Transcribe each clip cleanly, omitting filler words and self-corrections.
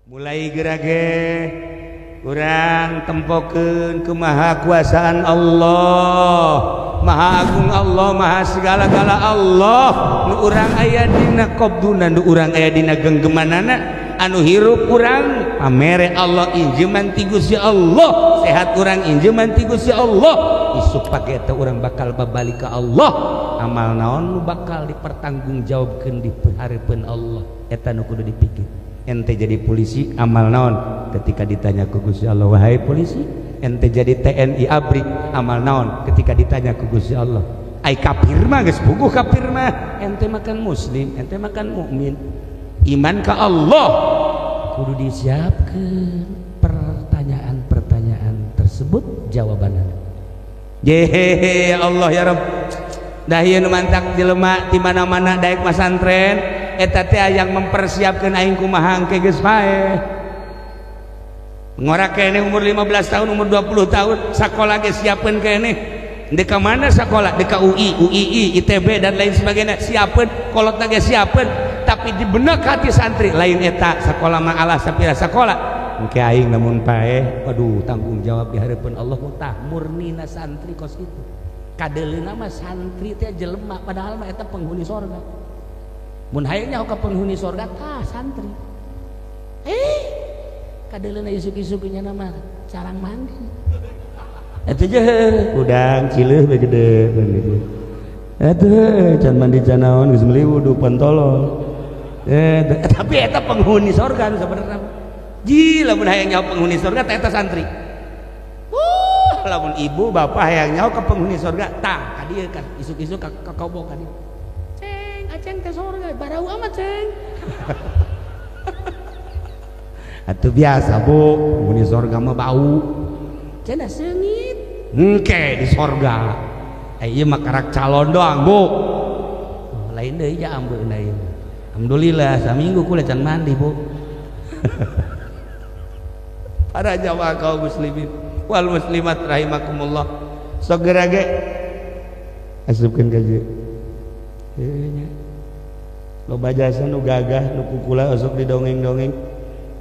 mulai gerage urang tempokeun kemahakuasaan Allah, maha agung Allah, maha segala-gala Allah. Nu urang aya dina qabduna, nu urang aya dina genggemanana, anu hirup urang pamere Allah injeman ti Gusti Allah, sehat urang injeman ti Gusti Allah. Isuk page eta urang bakal babalik ka Allah. Amal naon nu bakal dipertanggungjawabkeun di hareupeun Allah, eta nu kudu dipikir. Ente jadi polisi amal naon ketika ditanya ke Gusti Allah, wahai polisi. Ente jadi TNI ABRI amal naon ketika ditanya ke Gusti Allah. Ai kafir mah geus puguh kafir mah, ente makan muslim, ente makan mukmin. Iman ka Allah kudu disiapkeun pertanyaan-pertanyaan tersebut jawabanna. Jehehe Allah ya Rabb. Dah ieu nu mantak jelema di mana-mana daek masantren eta teh yang mempersiapkan aing kumaha engke geus bae. Ngora keneh umur 15 tahun, umur 20 tahun sakola geus siapeun keneh. Di ka mana sakola? Di ka UI, UII, ITB dan lain sebagainya siapeun, kolotna geus siapeun, tapi di benak hati santri lain eta sakola mah alah sapira sakola. Engke aing namun bae, aduh tanggung jawab di hareupeun Allah tah murnina santri kos kitu. Kadeleuna mah santri teh jelema padahal mah eta penghuni sorga. Mun hayang nyaho ka penghuni sorga tah santri. Kadeleuna isuk-isuk nya nama carang mandi. Eta je udang cileuh bae gede begitu. Eta can mandi can naon geus meuli wudu pantolol. Tapi eta penghuni sorga nu sabenerna. Ji lamun hayang nyaho penghuni sorga tah eta santri. Lamun ibu bapak hayang nyaho ka penghuni sorga tah ka dieu kan isuk-isuk ka kobok ka dieu. Aceng teh sorga barau amat ceng. Atuh biasa bu penghuni sorga mah bau cenah seungit engke di sorga. Ieu mah karak calon doang bu. Lain deui ya ambeuna ieu. Alhamdulillah saminggu kula can mandi bu. Para jamaah kaum muslimin wal muslimat rahimakumullah, sok gerage asupkeun ka dieu. Nya loba jasa nu gagah nu kukula sok didongeng-dongeng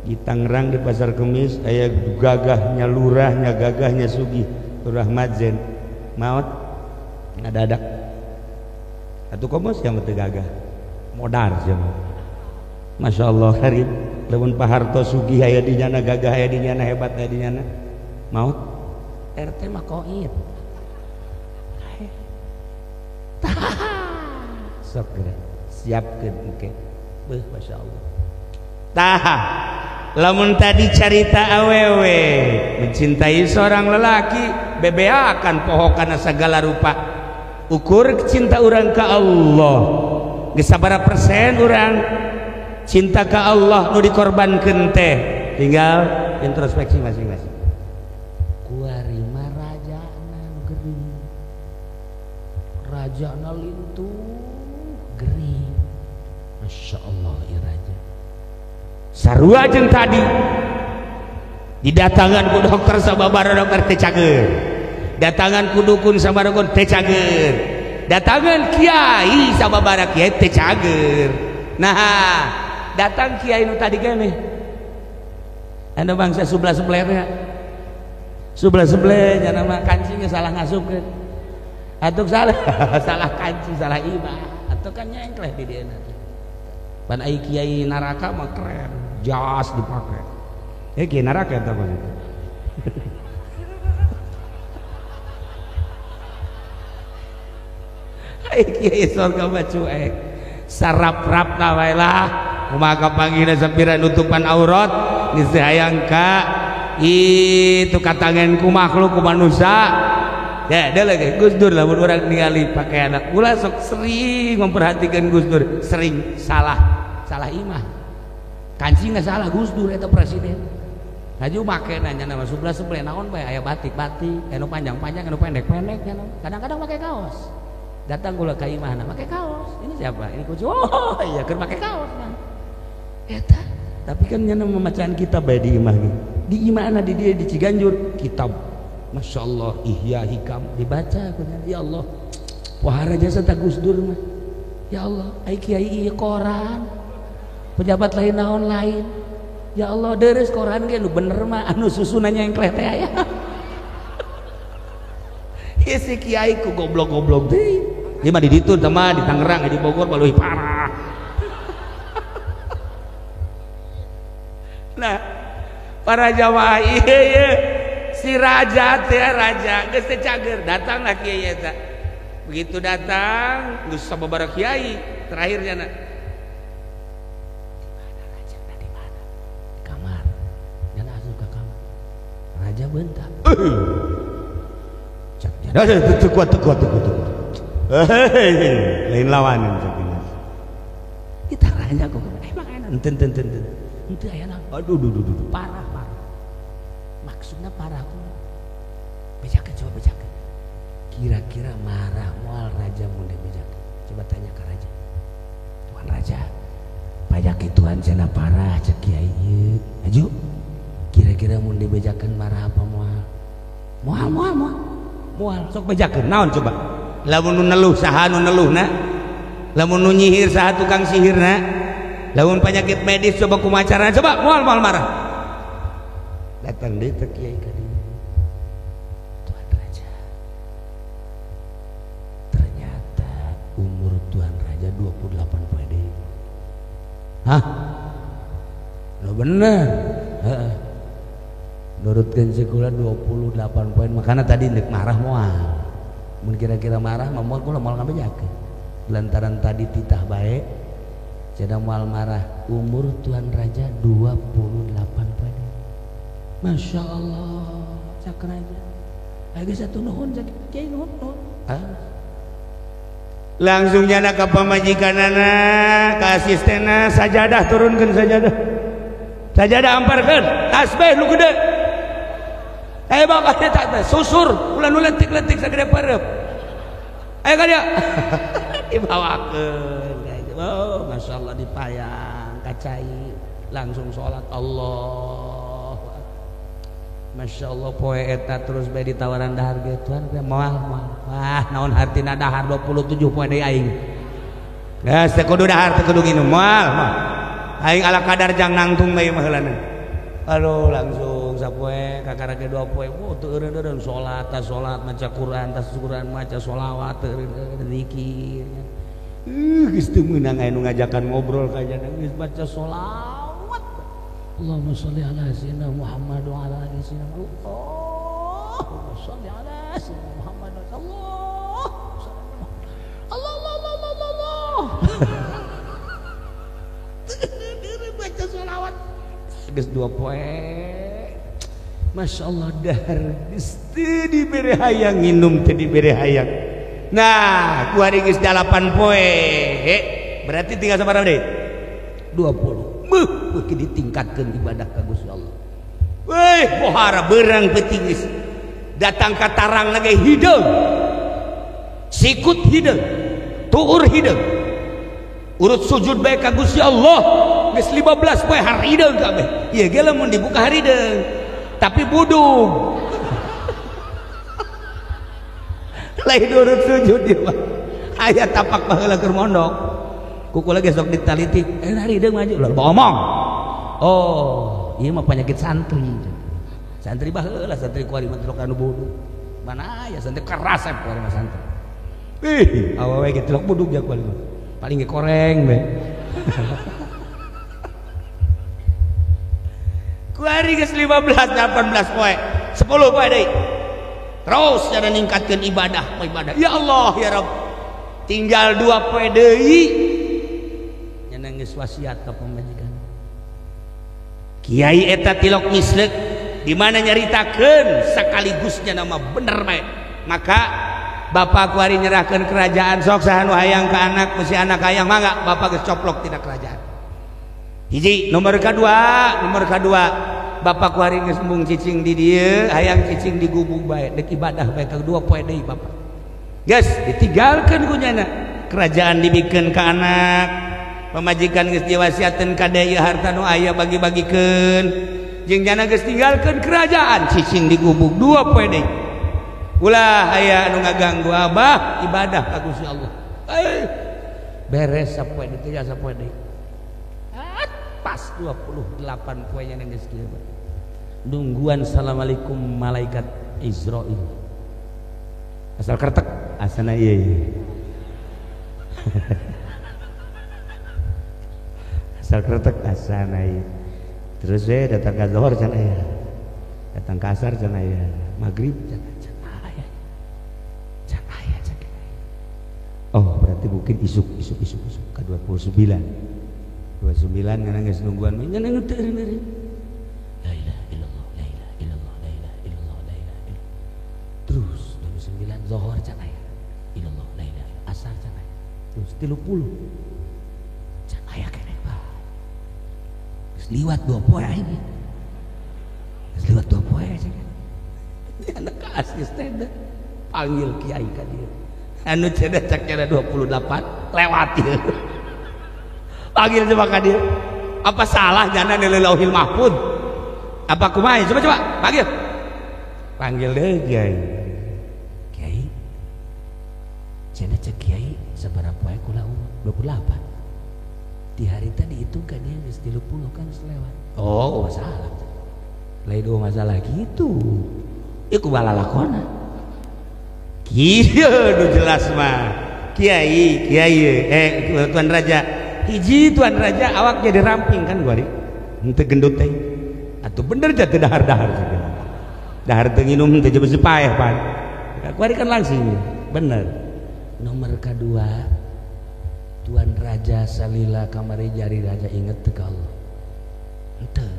di Tangerang di Pasar Kemis aya gagahnya lurah nya gagahnya sugih Lurah Madzen maot ngadadak atuh komos yang teu gagah modar cenah. Masya Allah karim lamun Pak Harto sugih aya di nyana gagah aya di nyana hebat aya di nyana maut RT mah koit sok geura siapkeun engke beuh Masya Allah. Tah lamun tadi carita awewe mencintai seorang lelaki bebeakan pohokana segala rupa, ukur cinta urang ka Allah geus sabaraha persen urang cinta ka Allah nu dikorbankeun teh. Tinggal introspeksi masing-masing. Kuarima rajana nu geuring, rajana lintu geuring, Masya Allah ieu raja. Sarua jeung tadi didatangan ku dokter sababaraha dokter teh cager, datangan ku dukun sababaraha teh cager, datangan kiai sababaraha kiai teh cager. Nah datang kiai nu tadi keneh anu bangsa sebelah-sebelahnya sebelah-sebelah nya nama kancing salah ngasupkeun atuh salah salah kancing salah imah atuh kan nyengkleh di dieu pan ai kiai naraka mah keren jas dipake kiai naraka eta maksudna ai kiai surga mah cuek sarap-rap wae lah kumaha kapanggihna sampira nutupan aurat geus hayang ka itu katangan ku makhluk ku manusia ya da lagi Gus Dur lamun urang ningali pakaianna ulah sok sering memperhatikan Gus Dur sering salah imah kancingna salah Gus Dur eta presiden haju make nanya nama sebelah naon bae aya batik-batik anu panjang-panjang anu pendek-pendek kadang-kadang pakai kaos datang kula ka imahna pakai kaos ini siapa ini kucu oh iya keur pakai kaos man eta tapi kan nyana memacaan kitab bae di imah ge di imahna di dia di Ciganjur kitab Masya Allah Ihya Hikam dibaca kunya ya Allah wahara jasa tak Gus Dur mah ya Allah ai kiai ieu koran pejabat lain naon lain Ya Allah deres koran ge nu bener mah anu susunannya yang kleh teh aya. Ieu si kiai ku goblok-goblok deui. Ieu mah di ditu teh mah di Tangerang di Bogor mah leuwih parah. Nah, para jamaah ieu si raja teh raja geus teh cager datanglah kiai eta. Begitu datang geus sababaraha kiai terakhirnya na raja bentak. Cak jada kuat. Lain lawanan cak geus. Kita raja kok makanan enten. Henteu aya naon. Aduh parah. Maksudna parah ku. Bejakeun coba bejakeun. Kira-kira marah moal raja mun bejakeun. Coba tanya ke raja. Tuan raja, pajak ituan cenah parah cek kiai ieu. Aju. Kira-kira mun dibejakeun marah apa moal sok bejakeun naon coba lamun nu neluh saha nu neluhna lamun nu nyihir saha tukang sihirna lamun penyakit medis coba kumaha carana coba moal marah datang deui teh kiai ka dieu Tuan Raja ternyata umur Tuan Raja 28 poe deui hah lo bener heeh nurutkeun sekolah 28 poin makanya tadi ndek marah moal mun kira-kira marah mah moal kula moal ngabejakeun lantaran tadi titah bae cenah moal marah umur Tuan Raja 28 poin Masya Allah cak raja lagi satu nuhun cak kiai nuhun langsung nyana ka pamajikanana ka asistenna sajadah turunkeun sajadah amparkeun tasbih nu gede bakatnya tak susur ulah nu letik sagede pareup ayo ka dia dibawakeun oh Masya Allah dipayang kacai langsung sholat Allah Masya Allah poe eta terus bae ditawaran dahar ge Tuhan moal wah naon hartina dahar 27 poe deui aing geus teu kudu dahar teu kudu nginum moal aing ala kadar jang nangtung bae mah heulana aduh langsung sapoe kakarage 2 poe teu eureun salat maca Quran maca sholawat teu eureun zikir geus teu meunang aya nu ngajakan ngobrol ka jana geus baca sholawat Allahumma sholli ala sayyidina Muhammad wa ala ali sayyidina Allahumma sholli ala sayyidina Muhammad Allah baca sholawat geus 2 poe Masya Allah dahar geus teu dibere hayang nginum teu dibere hayang nah ku hari geus 8 poe berarti tinggal sabaraha deui 20 beuh ditingkatkeun ibadah ka Gusti Allah weh pohara beurang peuting geus datang ka tarang lagi hideung sikut hideung tuur hideung urut sujud bae ka Gusti Allah geus 15 poe harideung kabeh ieu ge lamun dibuka harideung tapi budug lain urut sujud ieu mah aya tapak baheula keur mondok kuku lagi sok ditaliti harideung maju lah omong oh ieu mah penyakit santri baheula santri kuari mah telok anu budug mana aya santri keras kuari mah santri awewe ge telok budug jak kuari mah paling ge koreng be kuari geus 15 18 poe 10 poe deui terus cara ningkatkeun ibadah ya Allah ya Rabb tinggal 2 poe deui nya geus wasiat ka pamajikan kiai eta tilok misleuk di mana nyaritakeun sakaligusnya nama bener bae maka bapak kuari nyerahkeun kerajaan sok saha nu hayang ka anak mesti anak hayang mangga bapak geus coplok tina kerajaan hiji nomor kedua bapak kuari geus mung cicing di dieu hayang cicing di gubuk bae dek ibadah bae ka 2 poe deui bapak geus ditinggalkeun ku nyana kerajaan dibikeun ka anak pamajikan geus diwasiateun ka deui harta nu aya bagi-bagikeun jeung nyana geus tinggalkeun kerajaan cicing di gubuk 2 poe deui ulah aya anu ngaganggu abah ibadah ka Gusti Allah beres sapoe deui teh sapoe deui pas 28 poenya yang geus kieu nungguan assalamualaikum malaikat Israil asal kertek asana ieu asal kertek asana ieu terus datang ke zuhur can aya datang ke asar can aya maghrib can aya oh berarti mungkin isuk ke 29 ngarang geus nungguan ngan teu eureun la ilaha illallah la ilaha illallah la ilaha illallah la ilaha illallah terus 29 zuhur can aya illallah la ilaha illallah asar can aya terus 30 can aya keneh bae geus liwat 2 poe aing geus liwat 2 poe aja anak asli teh panggil kiai ka dieu anu cenah cak 28 lewat ieu panggil coba ka dia apa salah jana di Lauhil Mahfuz apa kumaha coba panggil deh kiai cenah cek kiai sabaraha poe kula 28 di hari tadi itu kan dia geus 30 kan selewat oh masalah lain dua masalah gitu iku balalakona kieu nu jelas mah kiai tuan raja hiji tuan raja awak jadi ramping kan gua henteu gendut teh atuh bener jatuh dahar-dahar dahar teu nginum teu jebes paeh pan gua kan langsung bener nomor kedua tuan raja salila kamari jari raja inget teu ka Allah henteu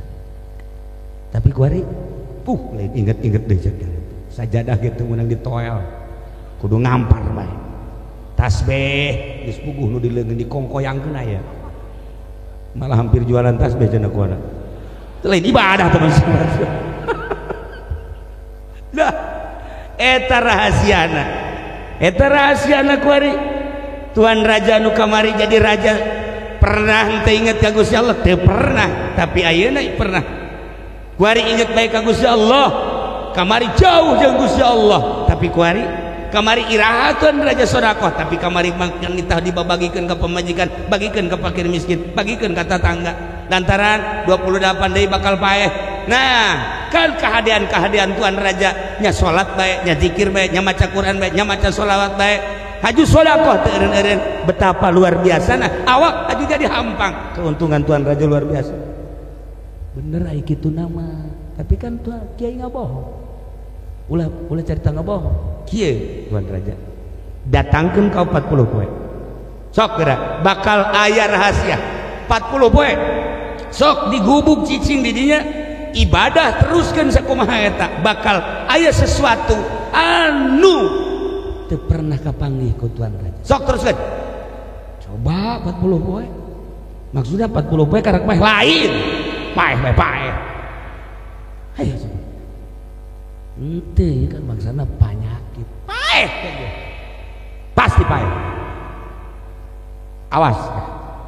tapi gua lain inget deui cek sajadah gitu menang ditoel kudu ngampar bae tasbih geus puguh nu dileungeun dikongkoyangkeun aya malah hampir jualan tasbih cenah kuana teu lain ibadah teman-teman dah eta rahasiana kuari tuan raja nu kamari jadi raja pernah henteu inget ka Gusti Allah teu pernah tapi ayeuna pernah kuari inget bae ka Gusti Allah kamari jauh jeung Gusti Allah tapi kuari kamari irahakeun raja sedekah tapi kamari makan nitah dibabagikeun ka pamajikan bagikeun ka fakir miskin bagikeun ka tetangga lantaran 28 deui bakal paeh nah kan kehadian tuan raja nya salat bae nya zikir bae nya maca Quran bae nya maca sholawat bae haju sedekah teu eureun-eureun betapa luar biasana awak haju jadi hampang keuntungan tuan raja luar biasa bener ai kitu nama tapi kan tuan kiai ngabohong ulah cerita ngabohong kieu tuan raja datangkeun ka 40 poe sok geura bakal aya rahasia 40 poe sok digubuk cicing di dinya ibadah teruskeun sakumaha eta bakal aya sesuatu anu teu pernah kapanggih ku tuan raja sok teruskeun coba 40 poe maksudnya 40 poe karek mah lain paeh ayo ente kan maksana penyakit paeh pasti paeh awas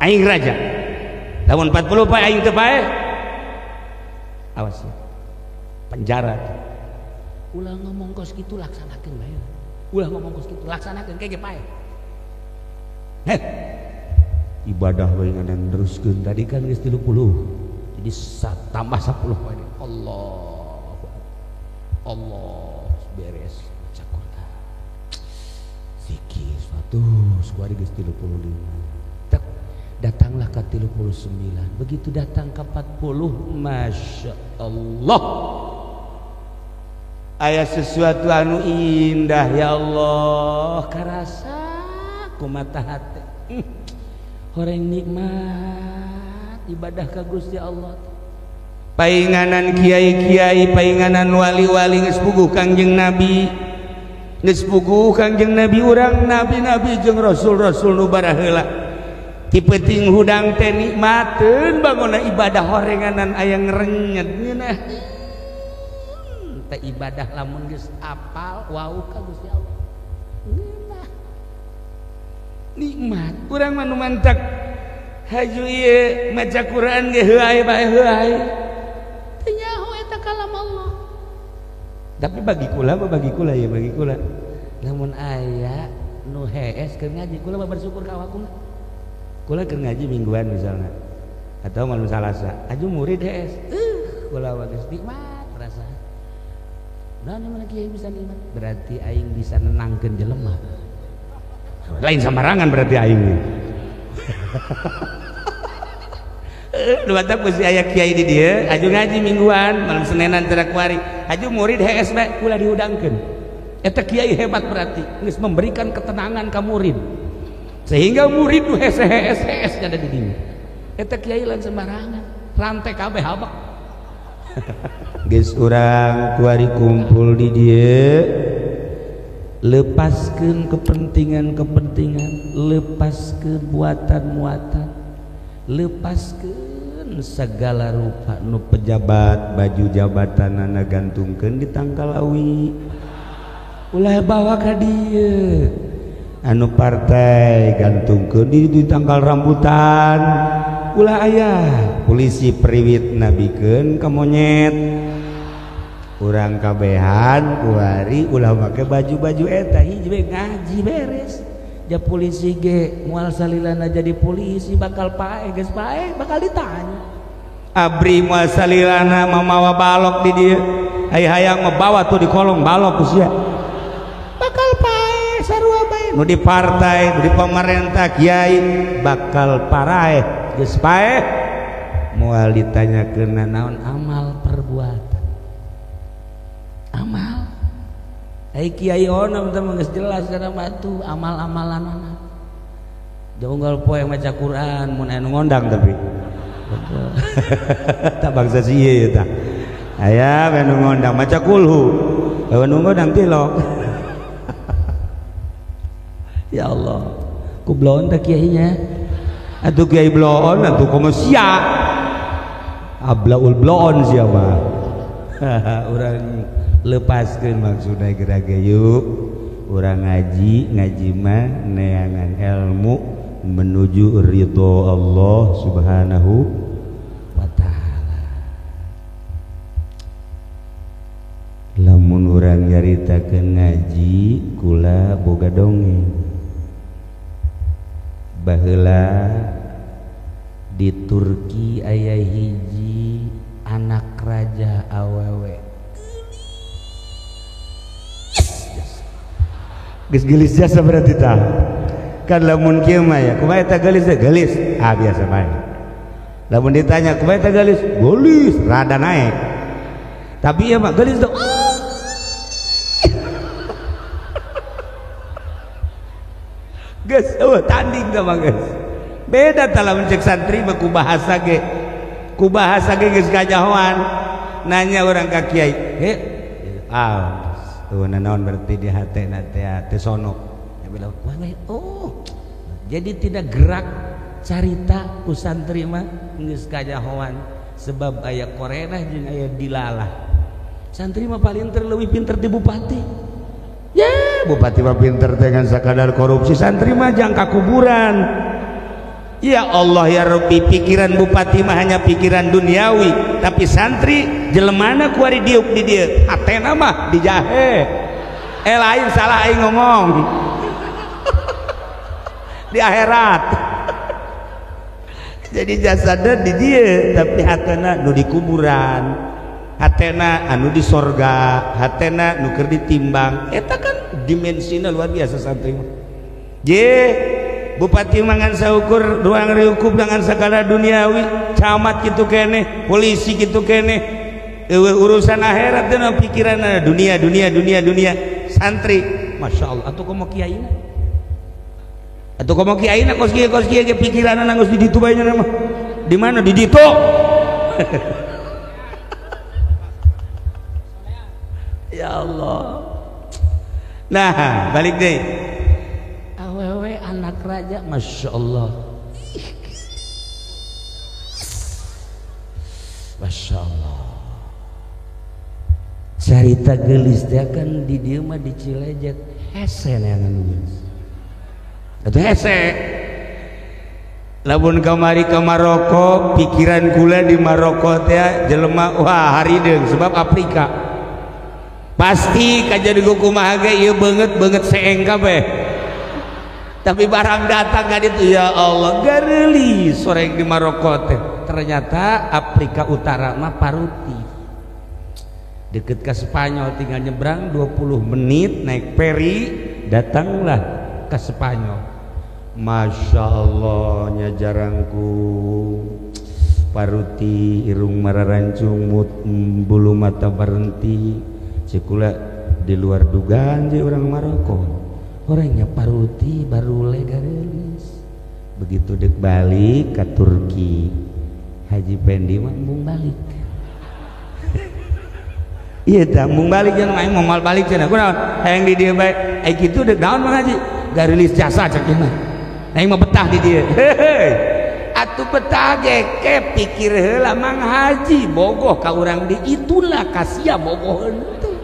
aing raja tahun 40 paeh aing teu paeh awas ya penjara ulah ngomong kos kitu laksanakeun bae ulah ngomong kos kitu laksanakeun kege paeh ibadah bae nganan teruskeun tadi kan geus 30 jadi tambah 10 poe Allah beres baca Quran zikir suatu kuari geus 35 datanglah ke 39 begitu datang ke 40 Masya Allah aya sesuatu anu indah ya Allah karasa ku mata hati horeng nikmat ibadah ka Gusti Allah painganan kiai-kiai painganan wali-wali geus puguh Kangjeng Nabi geus puguh Kangjeng Nabi urang nabi-nabi jeung rasul-rasul nu baraheula ti peuting hudang teh nikmateun bangunna ibadah horenganan aya ngrenyet ngeunah teh ibadah lamun geus apal wau ka Gusti Allah ngeunah nikmat urang mah nu mantak haju ieu maca Quran ge heuai bae heuai nyaho eta kalam Allah tapi bagi kula namun aya nu hees keur ngaji kula bersyukur ka awak kula keur ngaji mingguan misalna atau malam Salasa aju murid hees kula geus nikmat rasa nah mana kiai bisa nikmat berarti aing bisa nenangkeun jelema lain sembarangan berarti aing dua tak mesti aya kiai di dia aju ngaji mingguan malam Senenan cedak kuari aju murid hees bae kula diudangkeun eta kiai hebat berarti geus memberikan ketenangan ka murid sehingga murid nu hees ada di dieu eta kiai lain sembarangan rantai kabeh habak geus urang kuari kumpul di dieu lepaskeun kepentingan lepaskeun muatan lepaskeun segala rupa nu pejabat baju jabatanana gantungkeun di tangkal awi ulah bawa ka dieu anu partai gantungkeun di tangkal rambutan ulah ayah polisi periwit nabikeun ka monyet urang kabehan kuari ulah make baju-baju eta hiji ngaji beres ja polisi ge moal salilana jadi polisi bakal pae geus pae bakal ditanya abri moal salilana mamawa balok di dieu hayang membawa tuh di kolong balok ku sia bakal pae sarua bae nu di partai nu di pemerintah kiai bakal parae geus pae moal ditanyakeun naon amal perbuatan amal ai kiai ono teh geus jelas kana batu amal-amalanna jonggal poe maca Quran mun anu ngondang tapi tak bangsa sieu eta aya anu ngondang maca kulhu anu ngondang tilok ya Allah ku blon teh kiainya atuh kiai bloon atuh komo sia ablaul bloon siapa urang lepaskeun maksudna gerage yuk urang ngaji mah neangan ilmu menuju ridho Allah Subhanahu wa taala lamun urang nyaritakeun ngaji kula boga dongeng baheula di Turki aya hiji anak raja awewe geus gelis jasa berarti tah kan lamun kieu mah ya kumaha eta gelis biasa bae lamun ditanya kumaha eta gelis rada naik tapi ieu mah gelis tuh geus tanding teh mah geus beda tah lamun cek santri mah ku bahasa ge geus kajahoan nanya orang ka kiai tuh naon berarti di hatena teh sono ya bilang oh jadi tidak gerak carita ku santri mah geus kajahoan sebab aya korena jeung aya dilalah santri mah paling terleuwih pinter di bupati ya bupati mah pinter dengan sakadar korupsi santri mah jangka kuburan ya Allah ya Rabbi pikiran bupati mah hanya pikiran duniawi tapi santri jelemana kuari diuk di dieu hatena mah dijahe lain salah aing ngomong di akhirat jadi jasadna di dieu tapi hatena nu di kuburan hatena anu di sorga hatena nu keur ditimbang eta kan dimensina luar biasa santri mah je bupati mangan saukur ruang riukup dengan segala duniawi camat gitu kene polisi gitu kene urusan akhirat dan pikiran dunia santri masya Allah atau komo kiai kos kiai pikiran nanggus di ditu bae nama di mana di ditu ya Allah nah balik deh awewe anak raja masya Allah masya Allah carita gelis dia kan di dieu mah di Cilejet hese neangan geus atuh hese lamun kamari ke Maroko pikiran kula di Maroko teh jelema wah harideung sebab Afrika pasti kajadiku kumaha ge ieu beungeut seeng kabeh tapi barang datang ka ditu ya Allah gareuli sore di Maroko teh ternyata Afrika Utara mah paruti deket ke Spanyol, tinggal nyebrang 20 menit naik feri, datanglah ke Spanyol. Masya Allah nya jarangku paruti irung mararancung mut bulu mata berhenti cikula di luar dugaan je orang Maroko orangnya paruti baru legalis begitu dek balik ke Turki Haji Pendi mambung balik iya dah mung balik jangan main mau mal balik cenah kunaon hayang di dieu bae ai kitu dek naon Mang Haji garilis jasa cek cenah aing mah betah di dieu atuh betah ge ke pikir heula Mang Haji bogoh ka urang di itulah kasia bogoheun teh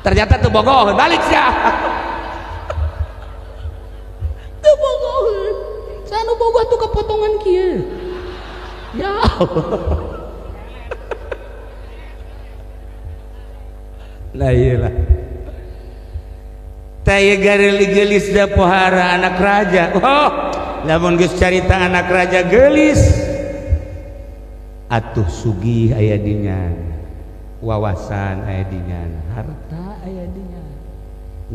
ternyata teu bogoh balik sia teu bogoheun sanu bogoh tuh kepotongan kieu ya lah iyalah taya gareli gelis da pohara anak raja oh lamun geus carita anak raja gelis atuh sugih aya dinyan wawasan aya dinyan harta aya dinyan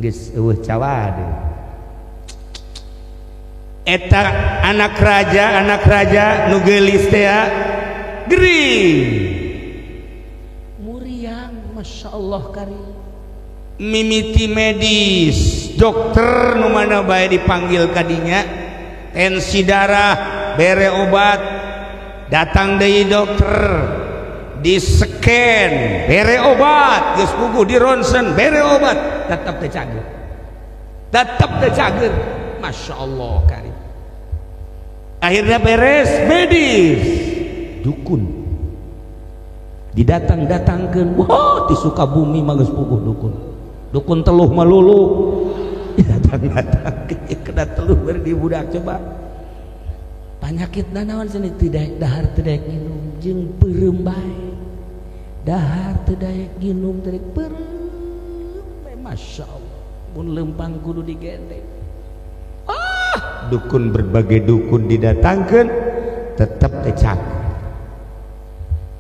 geus eueuh cawade eta anak raja nu gelis teh gering muriang Masya Allah karim mimiti medis dokter nu mana bae dipanggil kadinya tensi darah bere obat datang deui dokter di scan bere obat geus puguh di ronsen bere obat tetep teu cager Masya Allah karim akhirnya beres medis dukun didatang-datangkeun wah di Sukabumi mah geus puguh dukun teluh malulu datang-datang kena teluh beri di budak coba penyakit naon sini tidak dahar teu daek nginum jeung peureum bae dahar teu daek nginum teu daek peureum bae Masya Allah mun lempang kudu digendeng dukun berbagai dukun didatangkeun tetep teu cager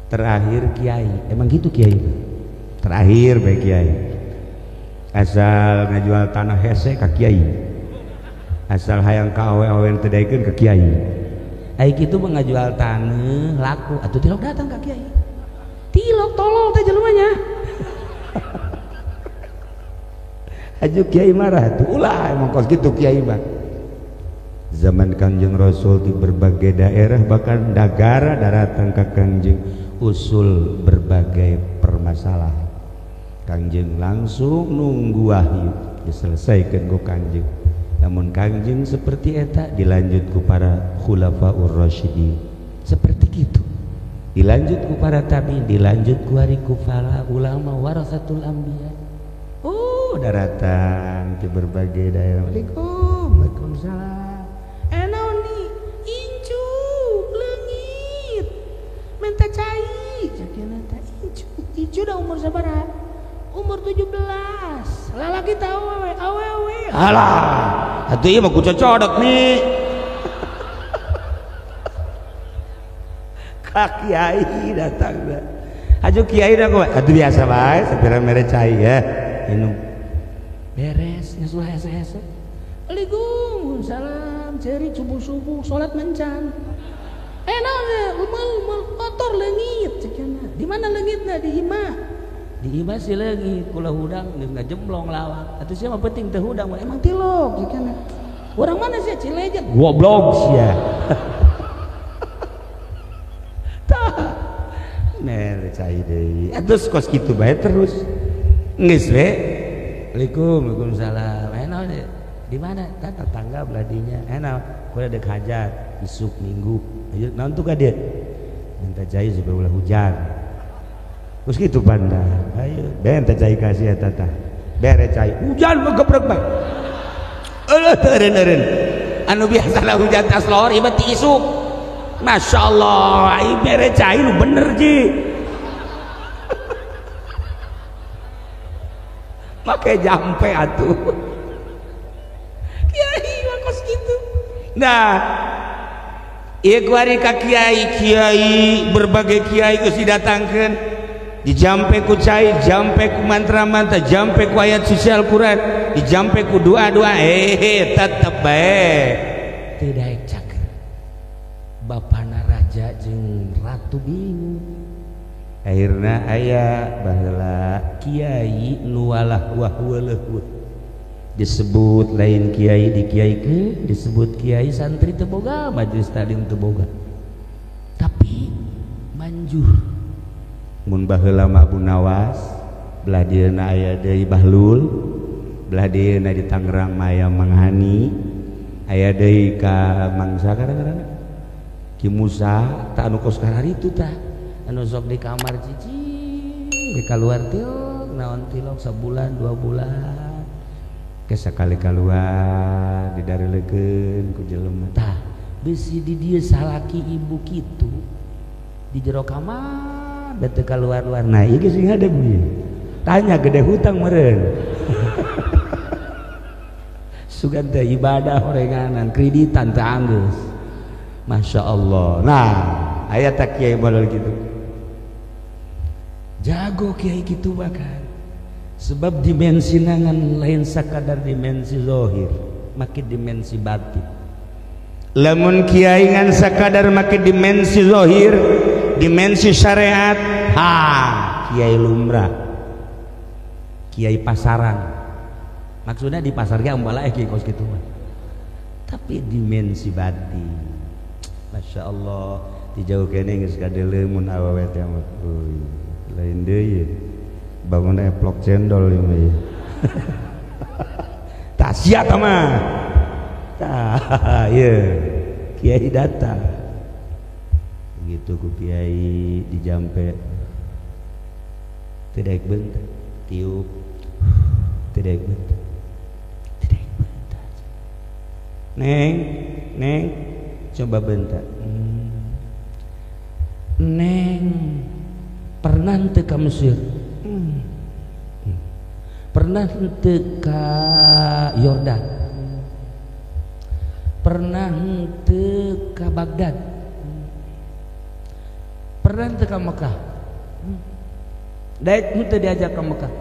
terakhir kiai emang gitu kiai terakhir bae kiai asal ngajual tanah hese ka kiai asal hayang ka awe-awe teu daekeun ka kiai ai kitu mah ngajual tanah laku atuh tilok datang ka kiai tilok tolol teh jelema nya aju kiai marah tuh ulah emang kos gitu kiai mah zaman Kangjeng Rasul di berbagai daerah bahkan negara daratan ka Kangjeng usul berbagai permasalahan Kangjeng langsung nunggu wahyu diselesaikan ku Kangjeng namun Kangjeng seperti eta dilanjut ku para khulafaur rasyidin seperti gitu dilanjut ku para tabi'in dilanjut ku hari kufala ulama warasatul anbiya oh daratan di berbagai daerah Waalaikumsalam naon ni incu leungit minta cai jakina teh incu da umur sabaraha umur 17 lalaki tahu awewe alah atuh ieu mah ku cocodok nih ka kiai datang da aju kiai da kok atuh biasa bae sapira mere cai ya minum beres ngasuh hese-hese Waalaikumsalam ceri subuh-subuh salat mencan naon umul kotor leungit cenah di mana leungitna di imah di imah si leungit kula hudang geus ngajemblong lawak atuh sia mah penting teh hudang emang tilok cenah urang mana sia cilejet goblok sia tah mer cai deui atuh kos kitu bae terus geus we Waalaikumsalam naon di mana tetangga beladinya naon kudu dek hajat isuk minggu ayo naon tuh ka dieu minta cai supaya ulah hujan terus gitu banda ayo ben teh cai kasih eta tah bere cai hujan mah gebrek bae eureun anu biasana hujan tas lor ieu ti isuk masyaallah ai bere cai nu bener ji make jampe atuh kiai mah kos gitu nah ieu kuari ka kiai berbagai kiai geus didatangkeun dijampe ku cai jampe ku mantra-mantra jampe ku ayat suci Al-Qur'an dijampe ku doa-doa tetep bae teu daek cager bapana raja jeung ratu bingung akhirna aya baheula kiai nu walah wahwaleuh disebut lain kiai dikiaikeun disebut kiai santri teu boga majelis taklim teu boga tapi manjur mun baheula mah Abu Nawas belah dieuna aya deui Bahlul belah dieuna di Tangerang mah aya Mang Hani aya deui ka Mang sakarana Ki Musa tah anu kos karari itu tah anu sok di kamar cicing di keluar tiok naon tilok sebulan 2 bulan ke sakali keluar didarelekeun ku jelema tah besi di dieu salaki ibu kitu di jero kamar da teu kaluar-luar nah ieu geus ngadeg ieu tanya gede hutang meureun sugan teh ibadah horenganan kreditan teh anggeus Masya Allah nah aya tak kiai model gitu jago kiai gitu bahkan sebab dimensi nangan lain sakadar dimensi zahir makin dimensi batin lamun kiai ngan sakadar makin dimensi zahir dimensi syariat kiai lumrah kiai pasaran maksudnya di pasar ge umpala kiai kos kitu mah tapi dimensi batin Masya Allah dijauh kene geus kadeuleu mun awewe teh mah lain deui bangun eplok cendol ieu mah tah sia tah mah tah ieu kiai datang begitu ku kiai dijampe teu daek beuntar tiup teu daek beuntar neng coba bentar neng pernah teu ka Mesir pernah teu ka Yordan pernah teu ka Baghdad pernah teu ka Mekah daek teu diajak ka Mekah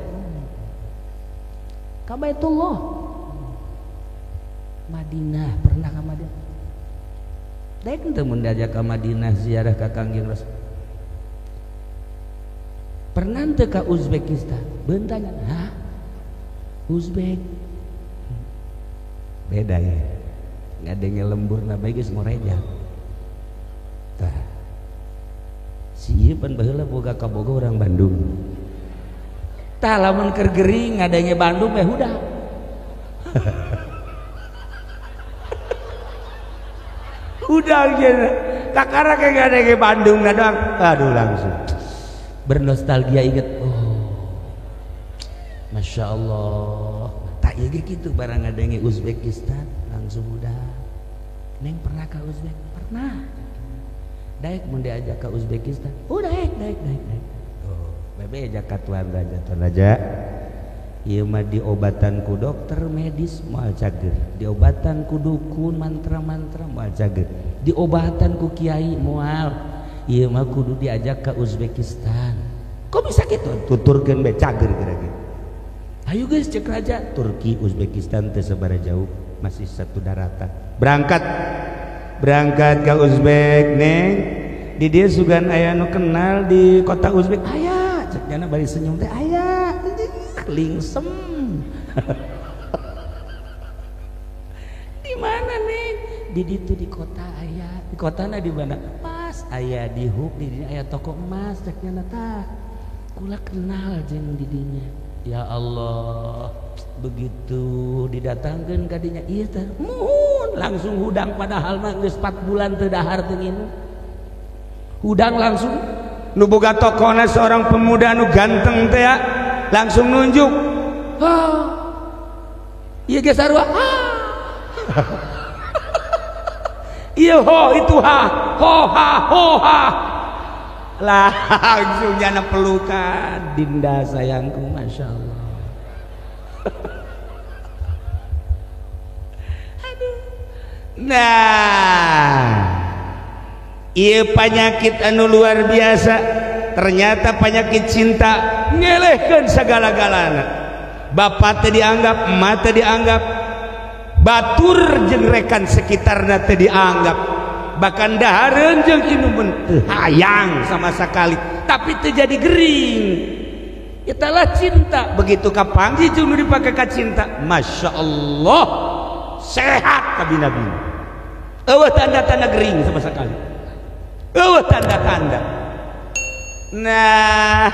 ka Baitullah Madinah pernah ka Madinah daek teu mun diajak ka Madinah ziarah ka Kangjeng Rasul pernah teu ka Uzbekistan beuntangan hah Uzbek beda ya ngadenge lembur na bae geus ngoreja tah si ieu pan baheula boga ka boga orang Bandung tah lamun keur gering ngadenge Bandung meh hudah udah gitu kakara kayak ngadenge Bandung na doang aduh langsung bernostalgia inget Masya Allah tak iya gitu barang ngadenge Uzbekistan langsung udah neng pernah ke Uzbek pernah daek mun diajak ke Uzbekistan daek bebe ajak tuan raja ieu mah diobatan ku dokter medis moal cager diobatan ku dukun mantra-mantra moal cager diobatan ku kiai moal ieu mah kudu diajak ke Uzbekistan kok bisa gitu tuturkeun bae cager kira-kira ayo guys cek raja Turki Uzbekistan teu sabaraha jauh masih satu daratan berangkat ke Uzbek neng di dia sugan aya nu kenal di kota Uzbek aya cek jana bari senyum teh aya lingsem di mana neng di ditu di kota aya di kotana di mana pas aya di huk di dinya aya toko emas cek jana tah kula kenal jeung di dinya ya Allah begitu didatangkeun ka dinya ieu teh muhun langsung hudang padahal mah geus 4 bulan teu dahar teu nginum hudang langsung nu boga tokona seorang pemuda nu ganteng teh ya langsung nunjuk ieu ge sarua ieu ho itu ha ho ha langsung jana pelukan Dinda sayangku Masya Allah aduh nah Ieu penyakit anu luar biasa. Ternyata penyakit cinta ngelehkeun sagala-galana. Bapa teu dianggap, emak teu dianggap, batur jeung rekan sekitarna teu dianggap, bahkan dahareun jeung inumun teu hayang sama sekali, tapi teu jadi gering. Itulah cinta. Begitu kapanggih jeung dipake ka cinta, masya Allah sehat kabina-bina. Eueuh tanda-tanda gering sama sekali. Eueuh tanda-tanda. Nah,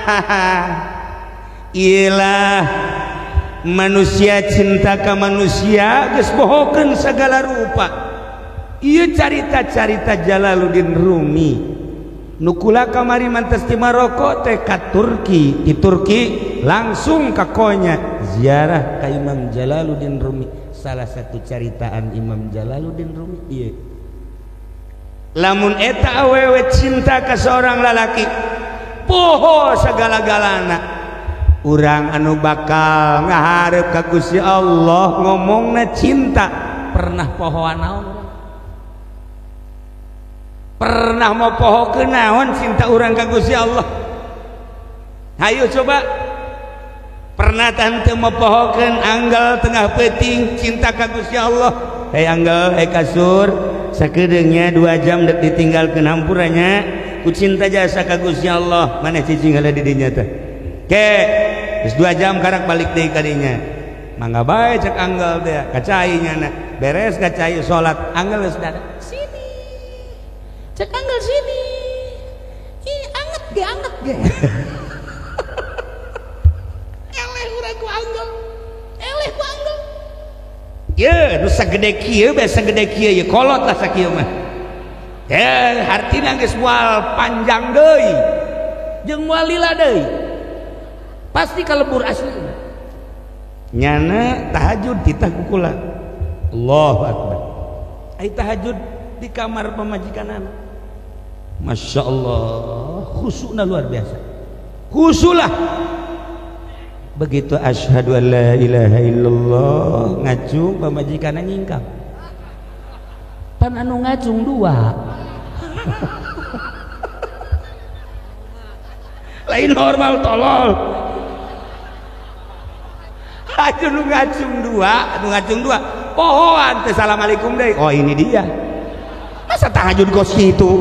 iyalah manusia cinta ka manusia geus bohokeun sagala rupa. Ieu carita-carita Jalaluddin Rumi. Nu kula kamari mantes ti Maroko teh ka Turki, di Turki langsung ka Konya ziarah ka Imam Jalaluddin Rumi. Salah satu caritaan Imam Jalaluddin Rumi ieu. Lamun eta awewe cinta ka seorang lalaki, poho sagala-galana. Urang anu bakal ngaharep ka Gusti Allah ngomongna cinta, pernah pohoan naon? Pernah mau pohokeun naon cinta urang ka Gusti Allah? Hayu coba. Pernah tante mau pohokeun anggal tengah peuting cinta ka Gusti Allah? Hei anggal, hei kasur, sakedeungnya 2 jam dek ditinggalkeun hampurannya ku cinta jasa ka Gusti Allah. Maneh cicing heula di dinya teh. Ke, geus 2 jam karak balik deui ka dinya. Mangga bae cek anggal teh, kacai nyana. Beres kacai salat, anggal geus datang. Sini. Cek anggal sini. Ih, anget ge. Eleh urang ku anggal. Eleh ku anggal. Ye, nu sagede kieu bae sagede kieu ye kolot lah sakieu mah. Hartina geus moal panjang deui. Jeung moal lila deui. Pasti kalebur asli. Nyana tahajud titah kukula. Allahu Akbar. Ai tahajud di kamar pemajikanana. Masya Allah, khusyukna luar biasa. Khusyulah. Begitu asyhadu an la ilaha illallah ngacung pamajikanna nyingkap. Pan anu ngacung 2. Lain normal tolol. Aju nu ngacung 2, pohoan teh assalamualaikum deui. Oh ini dia. Masa tahajud kos kitu?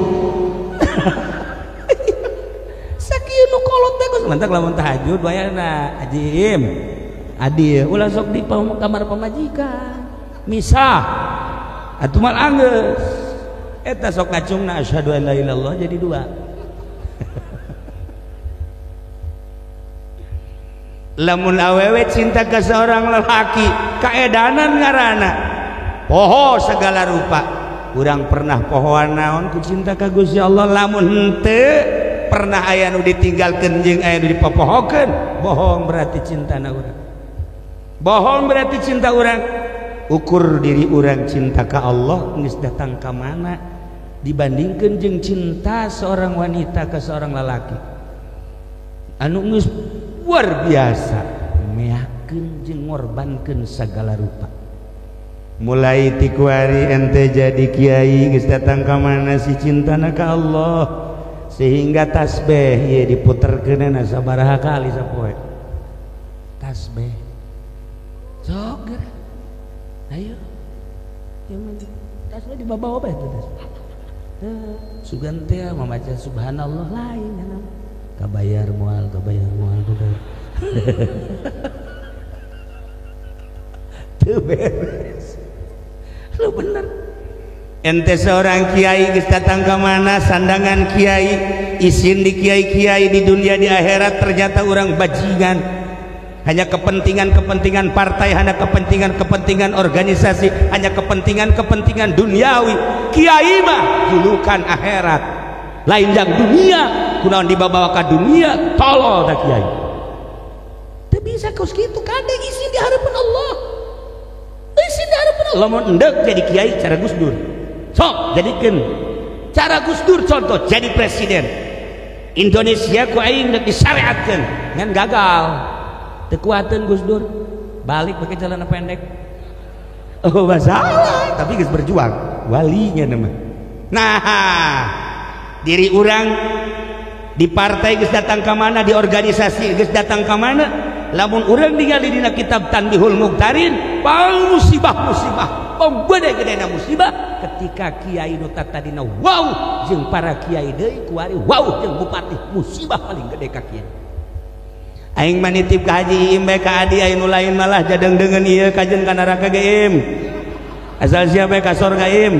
Sakieu nu kolot teh kos mantak lamun tahajud wayana ajim. Adi ulah sok di kamar pamajikan. Misah. Atuh mal anggeus. Eta sok ngacungna asyhadu an la ilaha illallah jadi 2. Lamun awewe cinta ke seorang lelaki kaedanan ngarana poho segala rupa. Urang pernah pohoan naon ku cinta ka Gusti Allah, lamun henteu pernah aya nu ditinggalkeun jeung aya nu dipopohokeun, bohong berarti cintana urang. Bohong berarti cinta urang. Ukur diri urang cinta ka Allah geus datang ka mana dibandingkeun jeung cinta seorang wanita ke seorang lelaki anu geus luar biasa meyakeun jeung ngorbankeun sagala rupa. Mulai ti kuari ente jadi kiai geus datang ka mana si cintana ka Allah sehingga tasbih ieu diputerkeunana sabaraha kali sapoe. Tasbih. Sok geura. Ayo. Tasbih dibawa bae tuh tasbih. Sugan teh membaca subhanallah lain kana. Kabayar moal kudu. Teu beres. Lu bener. Ente seorang kiai geus datang ka mana sandangan kiai, isin di kiai-kiai di dunia di akhirat ternyata orang bajingan. Hanya kepentingan-kepentingan partai, hanya kepentingan-kepentingan organisasi, hanya kepentingan-kepentingan duniawi. Kiai mah julukan akhirat. Lain yang dunia, kunaon dibawa ke dunia, tolol dah kiai. Teu bisa kos kitu kade isi di harapan Allah. Isi di harapan Allah. Lamun endek jadi kiai cara Gus Dur. Sok jadikeun cara Gus Dur contoh jadi presiden. Indonesia ku aing geus disyariatkeun ngan gagal. Teu kuateun Gus Dur. Balik pakai celana pendek. Oh masalah, tapi geus berjuang. Walinya nama. Nah, diri orang di partai geus datang ka mana, di organisasi geus datang ka mana, lamun urang ningali dina kitab Tanbihul Muqtarin pang musibah pang gede-gedena musibah ketika kiai nu tadina wow jeung para kiai deui kuari wow jeung bupati musibah paling gede ka kiai. Aing mah nitip ka Haji Iim bae ka adi anu lain malah jadeng-dengeun ieu kajen ka neraka ge Iim. Asal siapa ka surga Iim.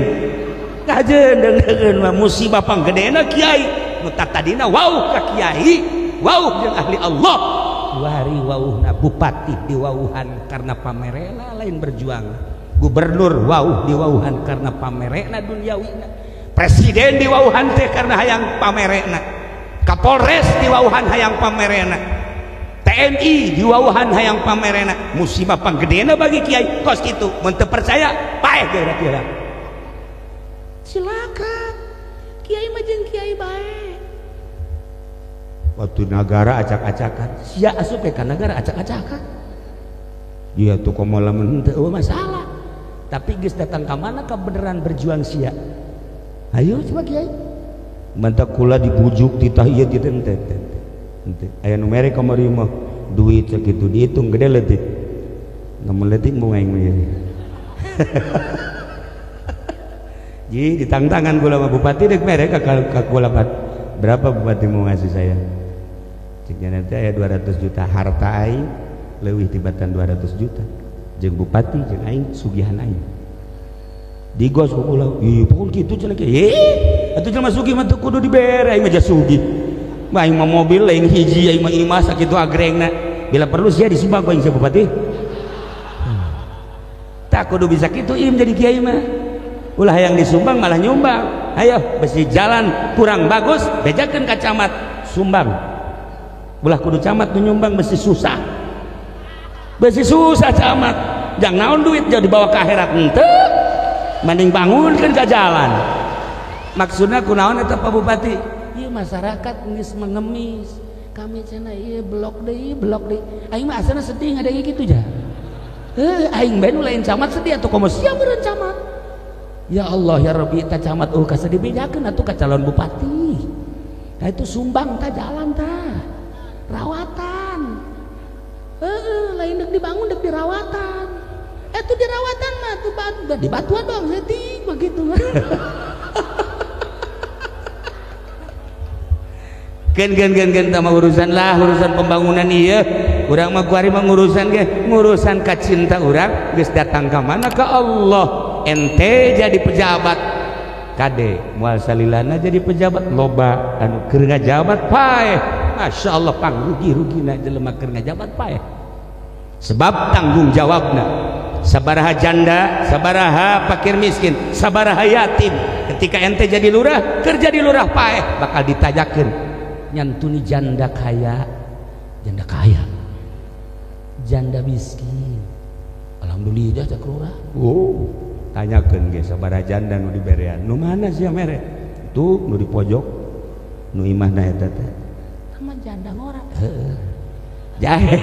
Kajen dengeun mah musibah pang gedena kiai nu tadina wow ka kiai wow jeung ahli Allah. Wari wauhna bupati diwauhan karena pamerena lain berjuang, gubernur wauh diwauhan karena pamerena duniawina, presiden diwauhan teh karena hayang pamerena, kapolres diwauhan hayang pamerena, TNI diwauhan hayang pamerena. Musibah panggedena bagi kiai kos kitu mun teu percaya paeh kira-kira silakan kiai mah jeung kiai bae. Waktu negara acak-acakan sia asup ke negara acak-acakan dia tuh komola teu masalah, tapi geus datang ka mana kebenaran berjuang sia. Ayo coba kiai mantak kula dibujuk titah ieu teh ente aya nu mere kamari mah duit sakitu dihitung gede leutik namun leutik mau aing mah ji ditangtangan kula mah bupati deuk mere ka kula berapa bupati mau ngasih saya. Ciknya nanti aya 200 juta harta aing leuwih tibatan 200 juta jeung bupati jeung aing sugihan aing digos ku kula. Ieu pokon kitu cenah ge atuh jelema sugih mah teu kudu dibere aing mah jah sugih mah aing mah mobil lain hiji aing mah imah sakitu agrengna bila perlu sia disumbang ku aing sia bupati tak kudu bisa kitu Iim jadi kiai mah ulah hayang disumbang malah nyumbang. Ayo besi jalan kurang bagus bejakeun ka camat sumbang ulah kudu camat nu nyumbang besi susah camat jang naon duit jadi dibawa ke akhirat henteu mending bangunkeun ka jalan. Maksudna kunaon eta Pak Bupati ieu masyarakat geus mengemis kami cenah ieu blok deui aing mah asana sedih ngadenge kitu jah aing bae nu lain camat sedih atuh komo sia meureun camat. Ya Allah ya Rabbi ta camat kasa dibejakeun atuh ka calon bupati. Nah itu sumbang ta jalan ta rawatan lain dek dibangun dek dirawatan tuh dirawatan mah tuh di batuan doang setting begitu gen sama urusan pembangunan iya urang mah kuari mah ngurusan kacinta urang geus datang ka mana ka Allah. Ente jadi pejabat kade moal salilana jadi pejabat loba anu keur ngajabat paeh. Masya Allah pangrugi-rugina jelema keur ngajabat paeh sebab tanggung jawabna sabaraha janda sabaraha fakir miskin sabaraha yatim. Ketika ente jadi lurah keur jadi lurah paeh bakal ditajakeun nyantuni janda kaya janda miskin alhamdulillah cak lurah tanyakeun ge sabaraha janda nu diberean nu mana sia mere tuh nu di pojok nu imahna eta teh mah janda ngora jahe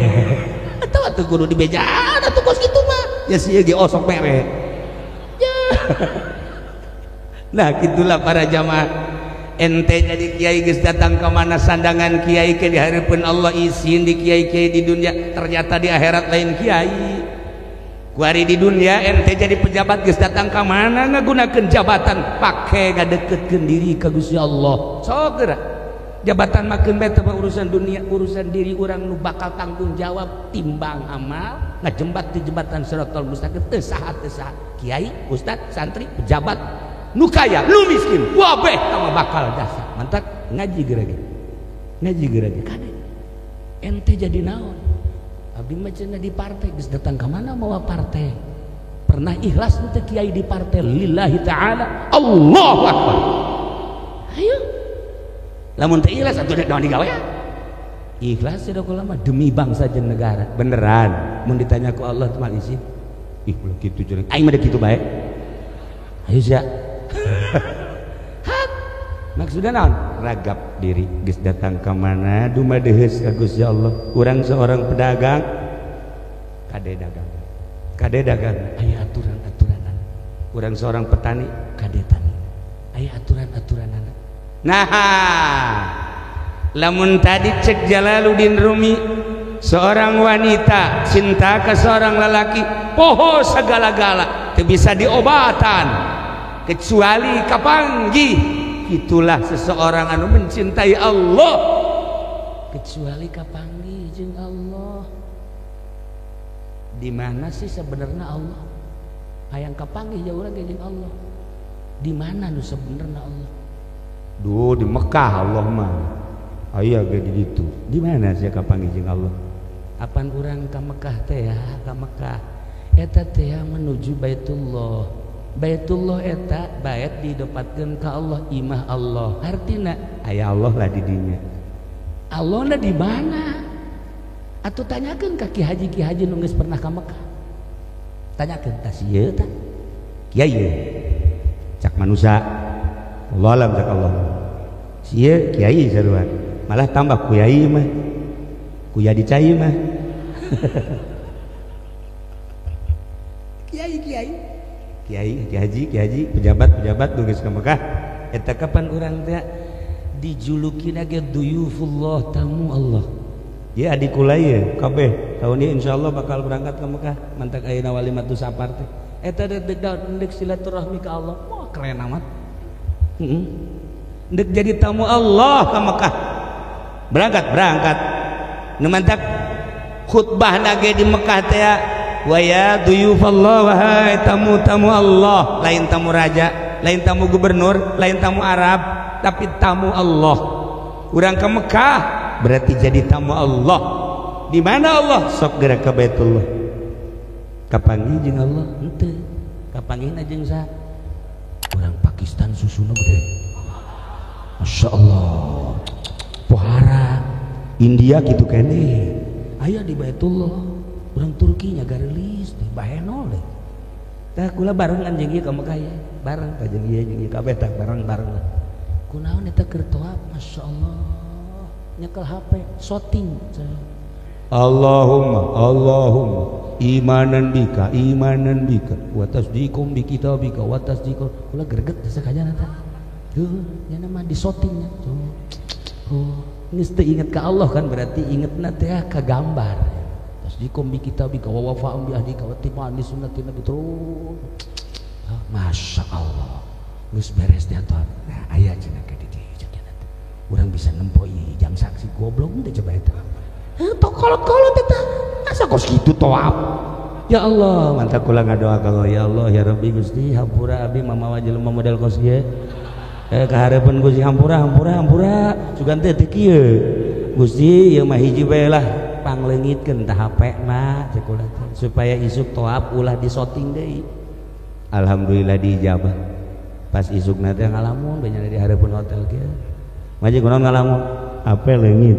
eta atuh kudu dibejaan atuh kos kitu mah ya sia ge osok mere ya. Nah gitulah para jamaah ente jadi kiai geus datang ke mana sandangan kiai ke di hareupeun Allah isin di kiai-kiai di dunia ternyata di akhirat lain kiai. Kuari di dunia ente jadi pejabat geus datang ka mana ngagunakeun jabatan pake ngadeukeutkeun diri ka Gusti Allah. Sok geura jabatan makeun bae teh urusan dunia urusan diri urang nu bakal tanggung jawab timbang amal ngajembat di jembatan Shiratal Mustaqim teu saha kiai ustad santri pejabat nu kaya nu miskin wabeh tama bakal jasa mantap ngaji gerage kade ente jadi naon abdi mah cenah di partai geus datang ka mana mawa partai pernah ikhlas teu kiai di partai lillahi taala Allahu akbar. Ayo lamun teu ikhlas atuh naon digawe ikhlas tidak ulama demi bangsa jeung negara beneran mun ditanya ku Allah teman isi ih ulah kitu jeung aing mah kitu bae ayo sia maksudnya naon ragap diri geus datang ka mana duma deheus ka Gusti Allah. Urang seorang pedagang kade dagang aya aturan-aturanan. Urang seorang petani kade tani aya aturan-aturanan. Nah, lamun tadi cek Jalaluddin Rumi, seorang wanita cinta ke seorang lelaki poho segala-gala teu bisa diobatan kecuali kapanggih. Itulah seseorang anu mencintai Allah kecuali kapanggih jeung Allah. Di mana sih sebenarnya Allah? Hayang kapanggih jauh lagi jeung Allah. Di mana nu sebenarnya Allah? Duh di Mekah Allah mah. Aya ge di ditu. Di mana sih kapanggih jeung Allah? Apan urang ka Mekah teh ya, ka Mekah. Eta teh menuju Baitullah. Baitullah eta bait didapatkeun ka Allah, imah Allah. Artina aya Allah lah di dinya. Allah di mana? Atuh tanyakeun ka Ki Haji nu geus pernah ka Mekah. Tanyakeun tah sieu tah. Kiai cak manusia. Allah alam cak Allah. Sieu kiai sarua. Malah tambah kuyai mah. Kuya dicai mah. Kiai haji pejabat nu geus ka Mekah eta kapan urang teh dijulukin ge duyufullah, tamu Allah. Ya adikula ye kabeh tahun ieu insyaallah bakal berangkat ke Mekah mantak ayeuna walimatu safar teh eta deuk silaturahmi ka Allah. Wah keren amat. Deuk jadi tamu Allah ka Mekah. Berangkat nu mantak khutbahna ge di Mekah teh wa ya duyufallah, wahai tamu-tamu Allah, lain tamu raja, lain tamu gubernur, lain tamu Arab, tapi tamu Allah. Urang ke Mekah berarti jadi tamu Allah. Di mana Allah? Sok gerak ke Baitullah. Kapanggih jeung Allah? Henteu. Kapanggihna jeung sa? Urang Pakistan susuna gede. Masya Allah. Pohara India gitu kene. Aya di Baitullah. Urang Turki nya garelis teh bahenol deh. Tah kula barengan jeung ieu ka Mekah ya. Bareng ka jeung ieu kabeh tah bareng-bareng. Kunaon eta keur toab? Masya Allah. Nyekel HP shooting. Allahumma imanan bika wa tasdiqum bi kitabika wa tasdiqum. Kula greget sakajana teh. Heuh, nya mah di shootingnya. Oh, geus teu inget ka Allah kan berarti ingetna teh ka gambar. Tasdiqum bi kitabika wa wafa'um bi ahdika wa timaan li sunnati nabi terus. Masya Allah. Geus beres teh atuh. Nah, aya cenah ka di dieu. Urang bisa nempoi jang saksi goblok teh coba eta. Tok kolot-kolot eta. Asa kos kitu toab. Ya Allah, mantap kula ngadoa ka Allah, ya Allah ya Rabbi Gusti hampura abi mamawa jelema model kos ieu. Kahareupeun Gusti hampura. Sugan teh teu kieu. Gusti ieu mah hiji bae lah pangleungitkeun tah HP na cek ulah supaya isuk toab ulah disoting deui. Alhamdulillah diijabah. Pas isukna teh ngalamun banyak di hareupeun hotel kieu. Maji kunaon ngalamun? Apa leungit.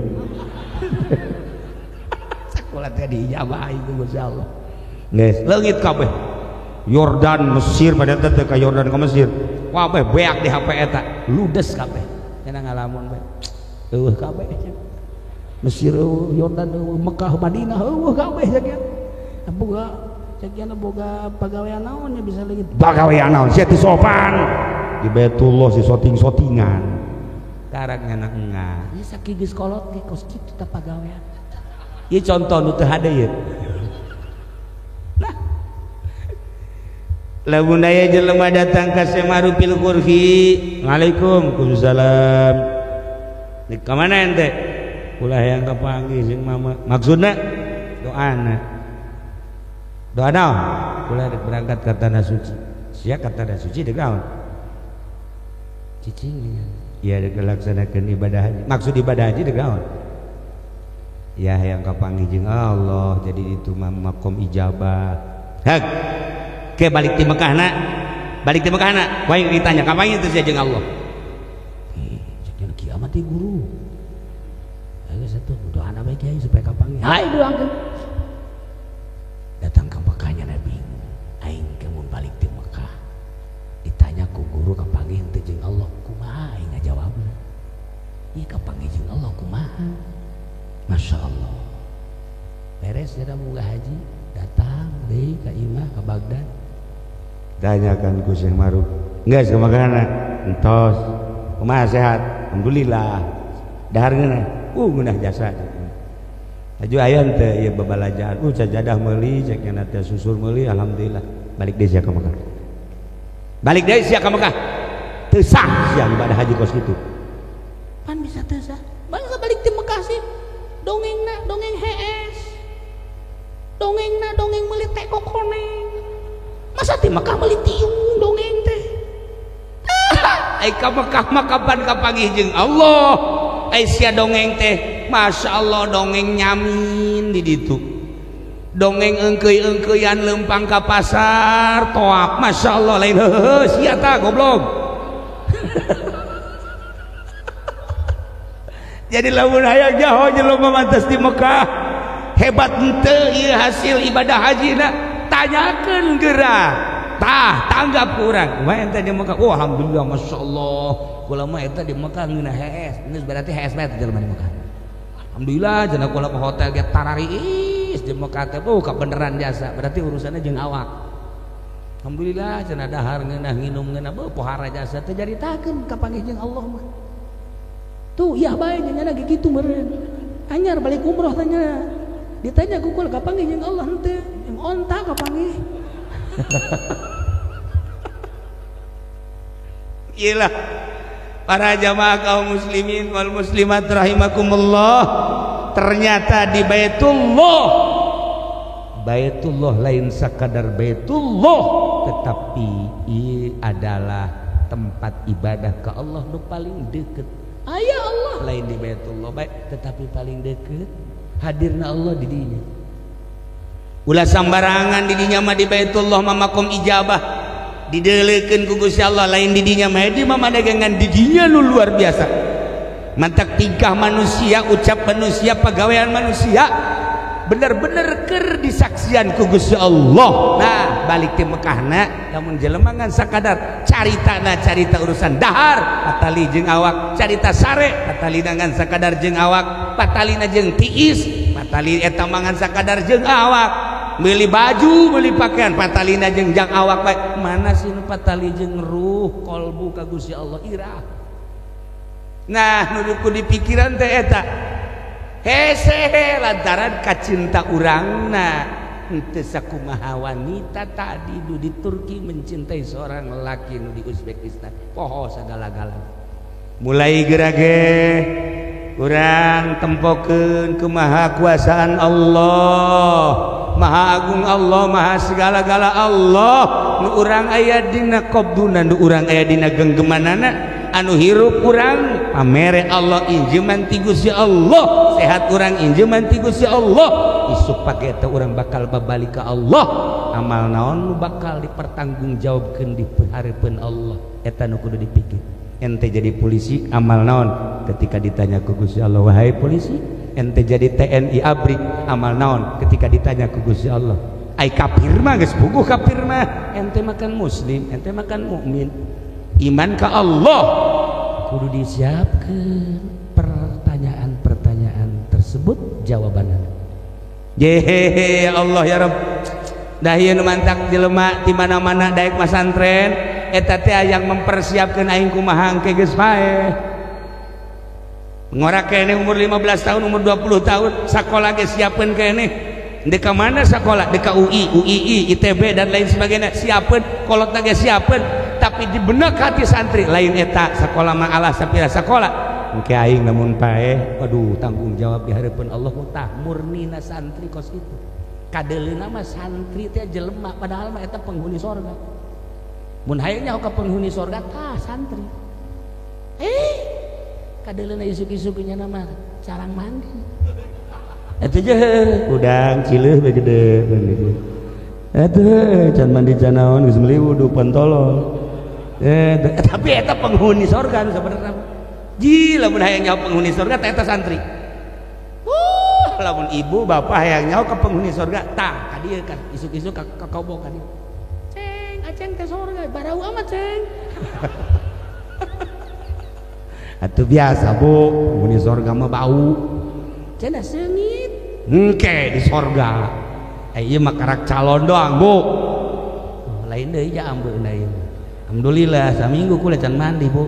Sakulah teh diijabah itu Gusti Allah. Geus leungit kabeh. Yordan Mesir pada teh ka Yordan ka Mesir. Kabeh beak di HP eta, ludes kabeh. Cenah ngalamun bae. Eueuh kabeh. Mesir eueuh, Yordan eueuh, Mekah, Madinah eueuh kabeh sakieu. Boga sakieu boga pagawean naon nya bisa leungit. Pagawean naon? Sia teu sopan. Di Baitullah si soting-sotingan. Karang anak engah. Ieu sakieu geus kolot ge kos kitu teh pagawean. Ieu contoh nu teu hade ieu. Nah. Lamun aya jelema datang ka Semarupil Qurfi, Waalaikumsalam. Dik ka mana ente? Ulah yang kapanggih jeung mama. Maksudna doana. Doa naon? Ulah berangkat ka tanah suci. Sia ka tanah suci deuk naon? Cicing. Ya dilaksanakan ibadah haji. Maksud ibadah haji deuk naon? Ya yang kapanggih jeung Allah jadi itu makom ijabah. Hak. Ke balik di Mekahna. Wae ditanya kapanggih itu sia jeung Allah. Ceuk kiamat ieu guru. Ayo satu doana bae kiai supaya kapanggih. Hai doakeun. Datang ke Mekahnya Nabi. Aing kemun balik di Mekah. Ditanya ku guru kapanggih teh jeung Allah. Kumaha aing ngajawabna? Ieu kapanggih jeung Allah kumaha? Masya Allah. Beres dia munggah haji, datang deui ka imah ka Baghdad. Tanyakan ku Syekh Maruf. Geus ke Mekahna? Entos. Kumaha sehat? alhamdulillah dahar ngeunah jasa aju aya teh ieu babalajan sajadah meuli cek nya teh susur meuli alhamdulillah balik deui sia ka Mekah balik deui sia ka Mekah teu sah sia ibadah haji kos kitu pan bisa teu sah balik ti Mekah sih dongengna dongeng hees dongengna dongeng meuli teh kokoneng masa ti Mekah meuli tiung dongeng teh ai ka Mekah mah kapan kapanggih jeung Allah ai sia dongeng teh Masya Allah dongeng nyamin di ditu dongeng engkeuy-engkeuyan lempang ka pasar toap Masya Allah lain heuheuh sia tah goblok jadi lamun hayang nyaho jelema mantes di Mekah hebat henteu ieu hasil ibadah hajina tanyakeun geura tah tanggap kurang mah ente di Mekah oh alhamdulillah Masya Allah kula mah eta di Mekah ngeunah hees geus berarti hees bae jelema di Mekah alhamdulillah cenah kula ke hotel ge tarariis di Mekah teh kabeneran jasa berarti urusannya jeung awak alhamdulillah cenah dahar ngeunah nginum ngeunah pohara jasa teh jaritakeun kapanggih jeung Allah mah tuh iya bae nya ge kitu meureun anyar balik umroh tanya ditanya ku kula kapanggih jeung Allah henteu jeung onta kapanggih gila para jamaah kaum muslimin wal muslimat rahimakumullah ternyata di Baitullah lain sakadar Baitullah tetapi ini adalah tempat ibadah ke Allah nu paling deket aya Allah lain di Baitullah baik tetapi paling deket hadirna Allah di dinya ulah sambarangan di dinya mah di Baitullah mah makom ijabah didelekeun ku Gusti Allah lain di dinya mah di mah dagangan di dinya nu luar biasa mantak tingkah manusia ucap manusia pagawean manusia bener-bener keur disaksian ku Gusti Allah nah balik ti Mekahna lamun jelema ngan sakadar caritana carita urusan dahar patali jeung awak carita sare patali ngan sakadar jeung awak patalina jeung tiis patali eta mangan sakadar jeung awak meuli baju meuli pakaian patalina jeung jang awak bae mana sih nu patali jeung ruh kolbu ka Gusti Allah irah nah nu di pikiran teh eta hese lantaran kacinta urangna henteu sakumaha wanita tadi nu di Turki mencintai seorang lelaki nu di Uzbekistan poho sagala-galana mulai gerage urang tempokeun kumaha kuasaan Allah maha agung Allah maha segala-gala Allah nu urang aya dina qabduna nu urang aya dina genggemanana anu hirup urang pamere Allah injeman ti Gusti Allah sehat urang injeman ti Gusti Allah isuk page eta urang bakal babalik ka Allah amal naon nu bakal dipertanggungjawabkeun di hareupeun Allah eta nu kudu dipikir ente jadi polisi amal naon ketika ditanya ku Gusti Allah wahai polisi ente jadi TNI ABRI amal naon ketika ditanya ku Gusti Allah ai kafir mah geus puguh kafir mah ente makan muslim ente makan mukmin iman ka Allah kudu disiapkeun pertanyaan-pertanyaan tersebut jawabanna jehehe ya Allah ya Rabb dah ieu nu mantak jelema di mana-mana daek masantren eta teh yang mempersiapkeun aing kumaha engke geus bae ngora kene umur 15 tahun umur 20 tahun sakola ge siapeun kene deka mana sakola deka UI UII ITB dan lain sebagainya siapeun kolotna ge siapeun tapi di benak hati santri lain eta sakola mah alah sapira sakola engke aing namun pae aduh tanggung jawab di hareupeun Allah tah murnina santri kos itu kadeleuna mah santri teh jelema padahal mah eta penghuni sorga mun hayang nyaho ka penghuni sorga tah santri kadeleuna isuk-isuk nya nama carang mandi eta je udang cileuh bae gede eta can mandi can naon geus meuli wudu pentolol tapi eta penghuni sorga sebenarnya ji lamun hayang nyaho penghuni sorga eta santri lamun ibu bapak hayang nyaho ke penghuni sorga tah kadieu kan isuk-isuk ka kobok kadieu ceng aceng ke sorga barau amat ceng atuh biasa bu penghuni sorga mah bau cenah seungit engke di sorga ieu mah karak calon doang bu lain deui ja ambeuna ieu alhamdulillah saminggu kula can mandi bu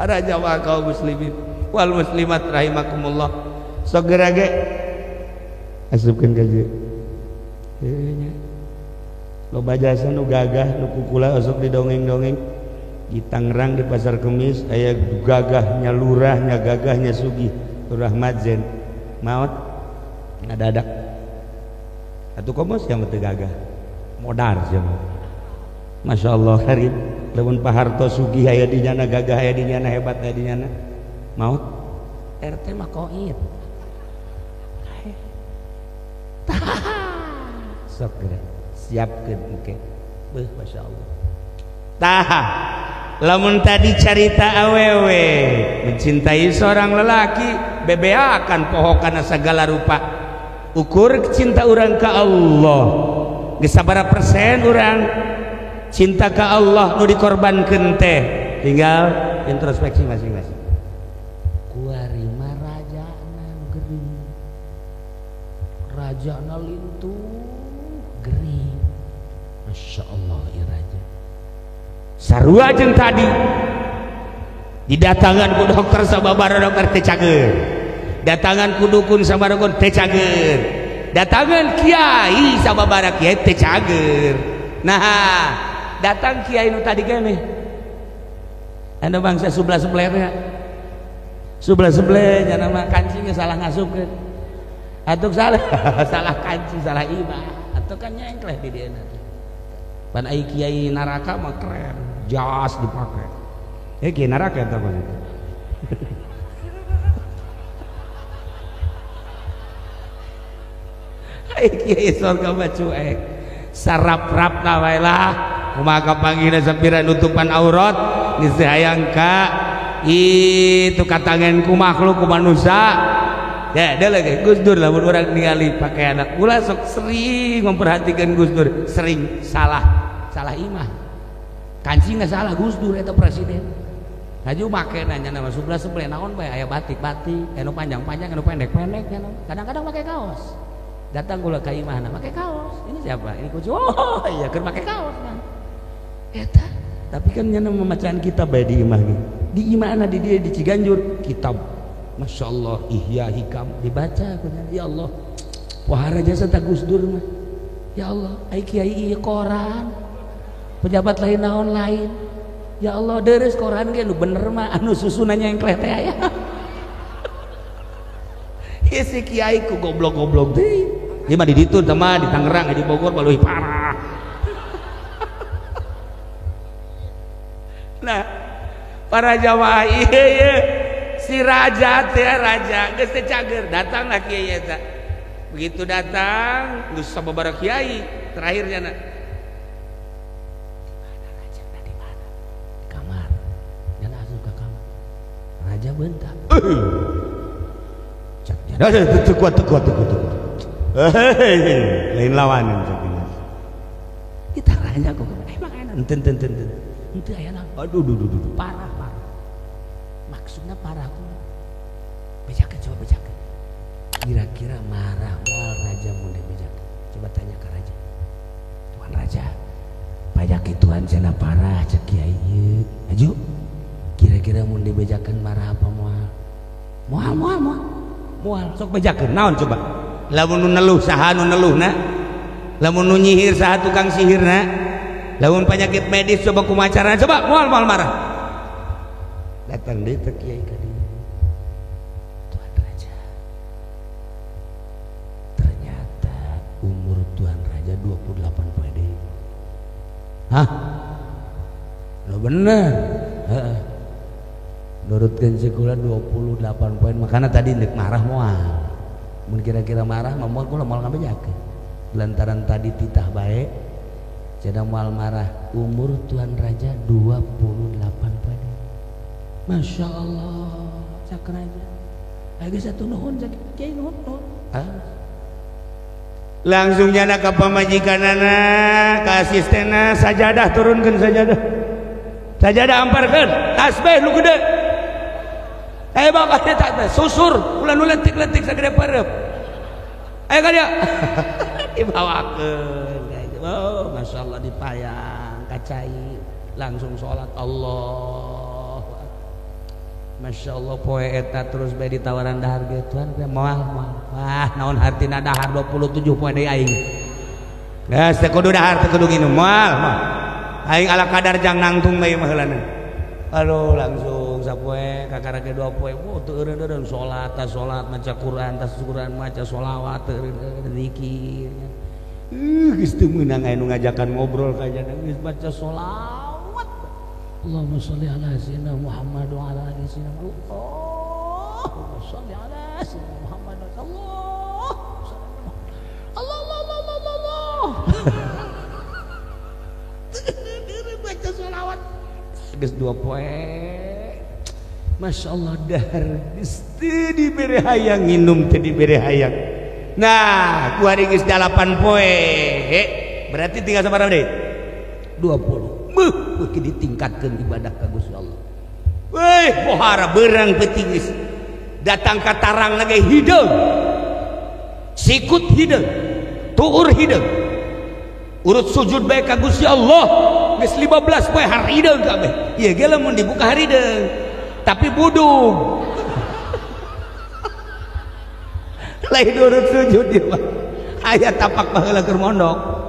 para jamaah kaum muslimin wal muslimat rahimakumullah. Segera ge asupkeun ka dieu. Nya loba jasa nu gagah nu kukula asuk di dongeng-dongeng di Tangerang di Pasar Kemis aya gagahnya lurah nya gagahnya sugih Lurah Majen maot ngadadak atuh komos yang teu gagah modar cenah. Masya Allah hari lamun Pak Harto sugih aya di nyana gagah aya di nyana hebat aya di nyana maot RT mah koit sok siapkeun engke beuh Masya Allah. Taha lamun tadi cerita awewe mencintai seorang lelaki bebeakan pohokana segala rupa ukur cinta urang ka Allah geus sabaraha persen urang cinta ka Allah nu dikorbankeun teh tinggal introspeksi masing-masing. Kuarima rajana gering rajana lintuh gering Masya Allah ya raja sarua jeung tadi didatangan ku dokter sababaraha dokter teh cager datangan ku dukun sabaraha teh cager datangan kiai sababaraha kiai teh cager. Nah datang kiai nu tadi kene anu bangsa sebelah-sebelah nya nama kancingnya salah ngasupkeun atuh salah salah kancing salah imah atuh kan nyengkleh di dieu pan ai kiai neraka mah keren jas dipake kiai neraka eta mah ai kiai surga mah cuek sarap-rap na wae lah kumaha kapanggihna sapira nutupan aurat geus hayang ka itu katangan ku makhluk ku manusia ya da lagi Gus Dur lamun urang ningali pakaian ulah sok sering memperhatikan Gus Dur sering salah imah kancingna salah Gus Dur eta presiden haju make nanya nama sebelah naon bae aya batik-batik anu panjang-panjang anu pendek-pendek kadang-kadang pakai kaos datang kula ka imahna pakai kaos ini siapa ini Gus oh iya keur pakai kaos kan eta tapi kan nyana memacaan kitab bae di imah ge di imahna di dia di Ciganjur kitab Masya Allah Ihya Hikam dibaca kunya ya Allah wahara jasa tak Gus Dur mah ya Allah ai kiai ieu koran pejabat lain naon lain ya Allah deres koran ge nu bener mah anu susunannya yang kleh teh aya ieu si kiai ku goblok-goblok deui ieu mah di ditu teh mah di Tangerang di Bogor mah leuwih parah. Nah para jamaah ieu si raja teh raja geus teh cager datanglah kiai eta begitu datang geus sababaraha kiai terakhirnya na raja tadi mana di kamar nyana asup ka kamar raja bentak cak nyana teu kuat lain lawanan cak kita raja kok emang enak enten henteu aya naon aduh parah maksudnya parah aku bejakeun coba bejakeun kira-kira marah moal raja mun bejakeun coba tanya ke raja tuan raja pajak ituan cenah parah cek kiai ieu aju kira-kira mun dibejakeun marah apa moal sok bejakeun naon coba lamun nu neluh saha nu neluhna lamun nu nyihir saha tukang sihirna lamun penyakit medis coba kumaha carana coba moal marah datang deh ke kiai ka dieu tuan raja ternyata umur tuan raja 28 poe deui hah lo bener heeh nurutkeun sikula 28 poin makana tadi neuk marah moal mun kira-kira marah mah moal kula moal ngabejakeun lantaran tadi titah bae cenah moal marah umur tuan raja 28 poe Masya Allah cak raja lagi satu nuhun cak kiai nuhun langsung nyana ka pamajikanana ka asistenna sajadah turunkeun sajadah amparkeun tasbih nu gede bakal tak susur ulah nu letik-letik sagede pareup ayo ka dia dibawakeun oh Masya Allah dipayang kacai langsung sholat Allah Masya Allah poe eta terus bae ditawaran dahar ge Tuhan moal wah naon hartina dahar 27 poe deui aing geus teu kudu dahar teu kudu nginum moal aing ala kadar jang nangtung bae mah heulana aduh langsung sapoe kakarake 2 poe teu eureun salat maca Quran tas Quran maca sholawat teu eureun zikir geus teu meunang aya nu ngajakan ngobrol ka jana geus baca sholawat Allahumma sholli ala sayyidina Muhammad wa ala ali sayyidina Allahumma sholli ala sayyidina Muhammad Allah baca sholawat geus 2 poe Masya Allah dahar geus teu dibere hayang nginum teu dibere hayang nah kuari geus 8 poe berarti tinggal sabaraha deui 20 beuh ditingkatkeun ibadah ka Gusti Allah. Weh, pohara beurang peuting geus datang ka tarang lagi hideung. Sikut hideung, tuur hideung. Urut sujud bae ka Gusti Allah geus 15 poe harideung kabeh. Ieu ge lamun dibuka harideung, tapi budug. Lain urut sujud ieu mah. Aya tapak baheula keur mondok.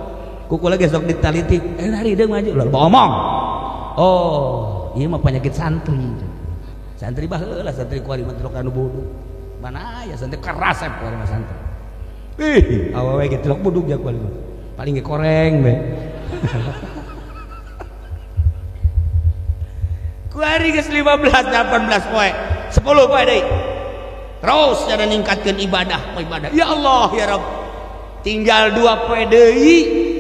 Kuku lagi sok ditaliti hari deung maju lah ngomong oh ieu mah penyakit santri baheula santri kuari mah tilok anu bodoh mana aya santri keras kuari mah santri awewe ge tilok bodoh ja kuari mah paling ge koreng be kuari geus 15 18 poe 10 poe deui terus cara ningkatkeun ibadah ya Allah ya Rabb tinggal 2 poe deui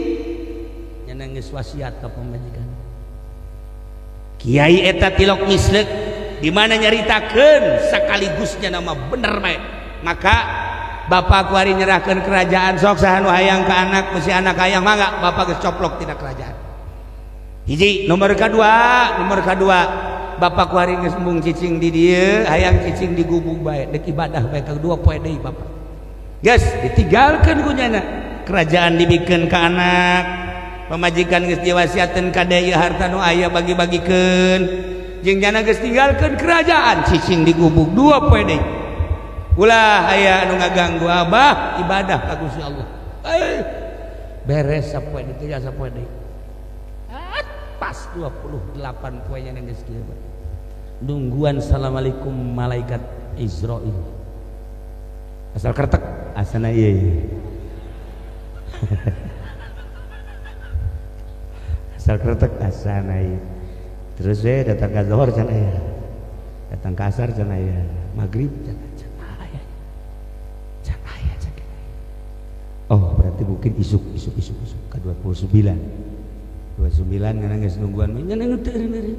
nangis wasiat ka pamajikan Kiai eta tilok misleuk di mana nyaritakeun sakaligusnya nama bener bae maka bapak kuari nyerahkeun kerajaan sok saha nu hayang ka anak mesti anak hayang mangga bapak geus coplok tina kerajaan hiji nomor kadua bapak kuari geus embung cicing di dieu hayang cicing di gubuk bae dek ibadah bae ka 2 poe deui bapak geus ditinggalkeun ku nyana kerajaan dibikeun ka anak pemajikan geus diwasiateun ka deui harta nu aya bagi-bagikeun jeung jana geus tinggalkeun kerajaan cicing di gubuk 2 poe deui ulah aya anu ngaganggu abah ibadah ka Gusti Allah beres sapoe ditu ya sapoe deui pas 28 poe nya geus kieu nungguan assalamualaikum malaikat Israil asal kertek asana ieu asal kretek asana ieu terus we datang ka zuhur can aya datang ka asar can aya maghrib can aya oh berarti mungkin isuk ka 29 ngana geus nungguan nya nang teu eureun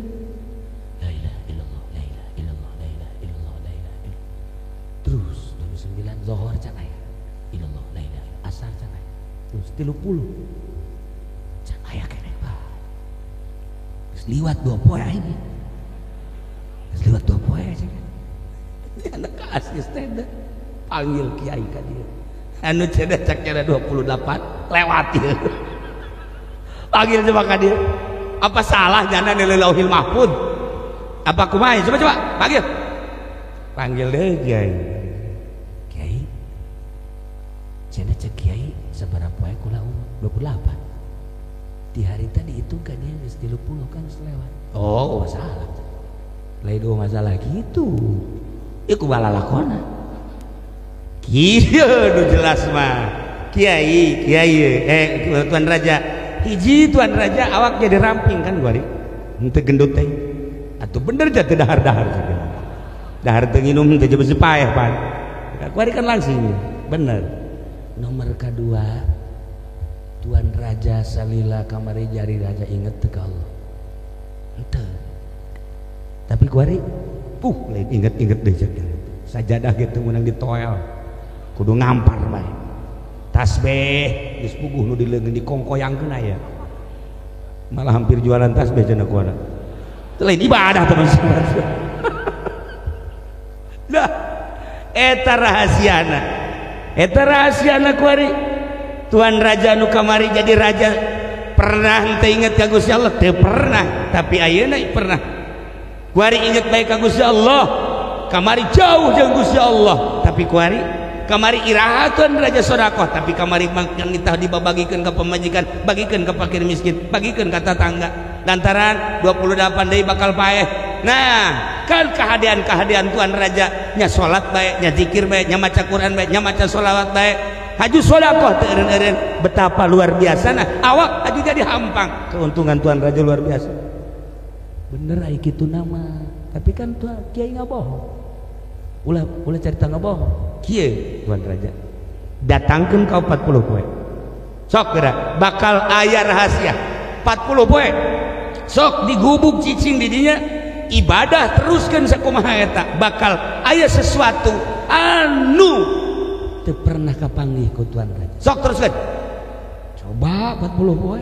la ilaha illallah la ilaha illallah la ilaha illallah la ilaha illallah terus 29 zuhur can aya illallah la ilaha asar can aya terus 30 can aya kene liwat 2 poe ini liwat 2 poe aja anak asli stand panggil kiai ka dieu anu cenah cak cenah 28 lewat ieu panggil coba ka dieu apa salah jana di Lauhil Mahfuz apa kumaha coba panggil deui kiai cenah cek kiai sabaraha poe kula 28 di hari tadi itu kan dia geus 30 kan selewat oh masalah lain dua masalah gitu iku balalakona kieu nu jelas mah kiai tuan raja hiji tuan raja awak jadi ramping kan kuari henteu gendut teh atuh bener ja teu dahar-dahar dahar teu nginum teu jeung paeh pan kuari kan langsung bener nomor kedua Tuan Raja salila kamari jari raja inget teu ka Allah henteu tapi kuari lain inget deui cek sajadah gitu meunang ditoel kudu ngampar bae tasbih geus puguh nu dileungeun dikongkoyangkeun aya malah hampir jualan tasbih cenah kuana teu lain ibadah teman-teman lah eta rahasiana kuari Tuan Raja nu kamari jadi raja pernah henteu inget ka Gusti Allah teu pernah tapi ayeuna pernah kuari inget bae ka Gusti Allah kamari jauh jeung Gusti Allah tapi kuari kamari irahakeun raja sedekah tapi kamari mangkan kita dibabagikeun ka pamajikan bagikeun ka fakir miskin bagikeun ka tetangga lantaran 28 deui bakal paeh. Nah kan kehadian Tuan Raja nya salat bae nya zikir bae nya maca Quran bae nya maca sholawat bae haju sedekah teu eureun-eureun betapa luar biasana awak haju jadi hampang keuntungan Tuan Raja luar biasa bener ai kitu nama tapi kan Tuan Kiai ngabohong ulah cerita ngabohong kieu Tuan Raja datangkeun ka 40 poe sok geura bakal aya rahasia 40 poe sok digubuk cicing di dinya ibadah teruskan sakumaha eta bakal aya sesuatu anu teu pernah kapanggih ku Tuan Raja sok teruskan coba 40 poe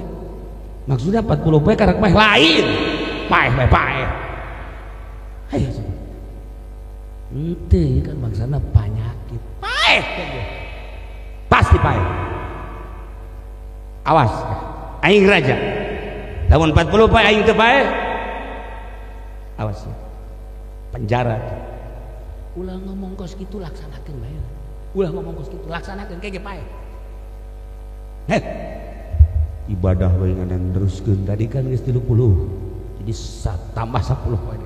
maksudnya 40 poe karek mah lain paeh ayo ente kan maksana penyakit paeh pasti paeh awas aing raja tahun 40 poe aing teu paeh awas ya penjara ulah ngomong kos gitu laksanakeun bae ulah ngomong kos gitu laksanakeun kege paeh ibadah we ngadan teruskeun tadi kan geus 30 jadi tambah 10 poe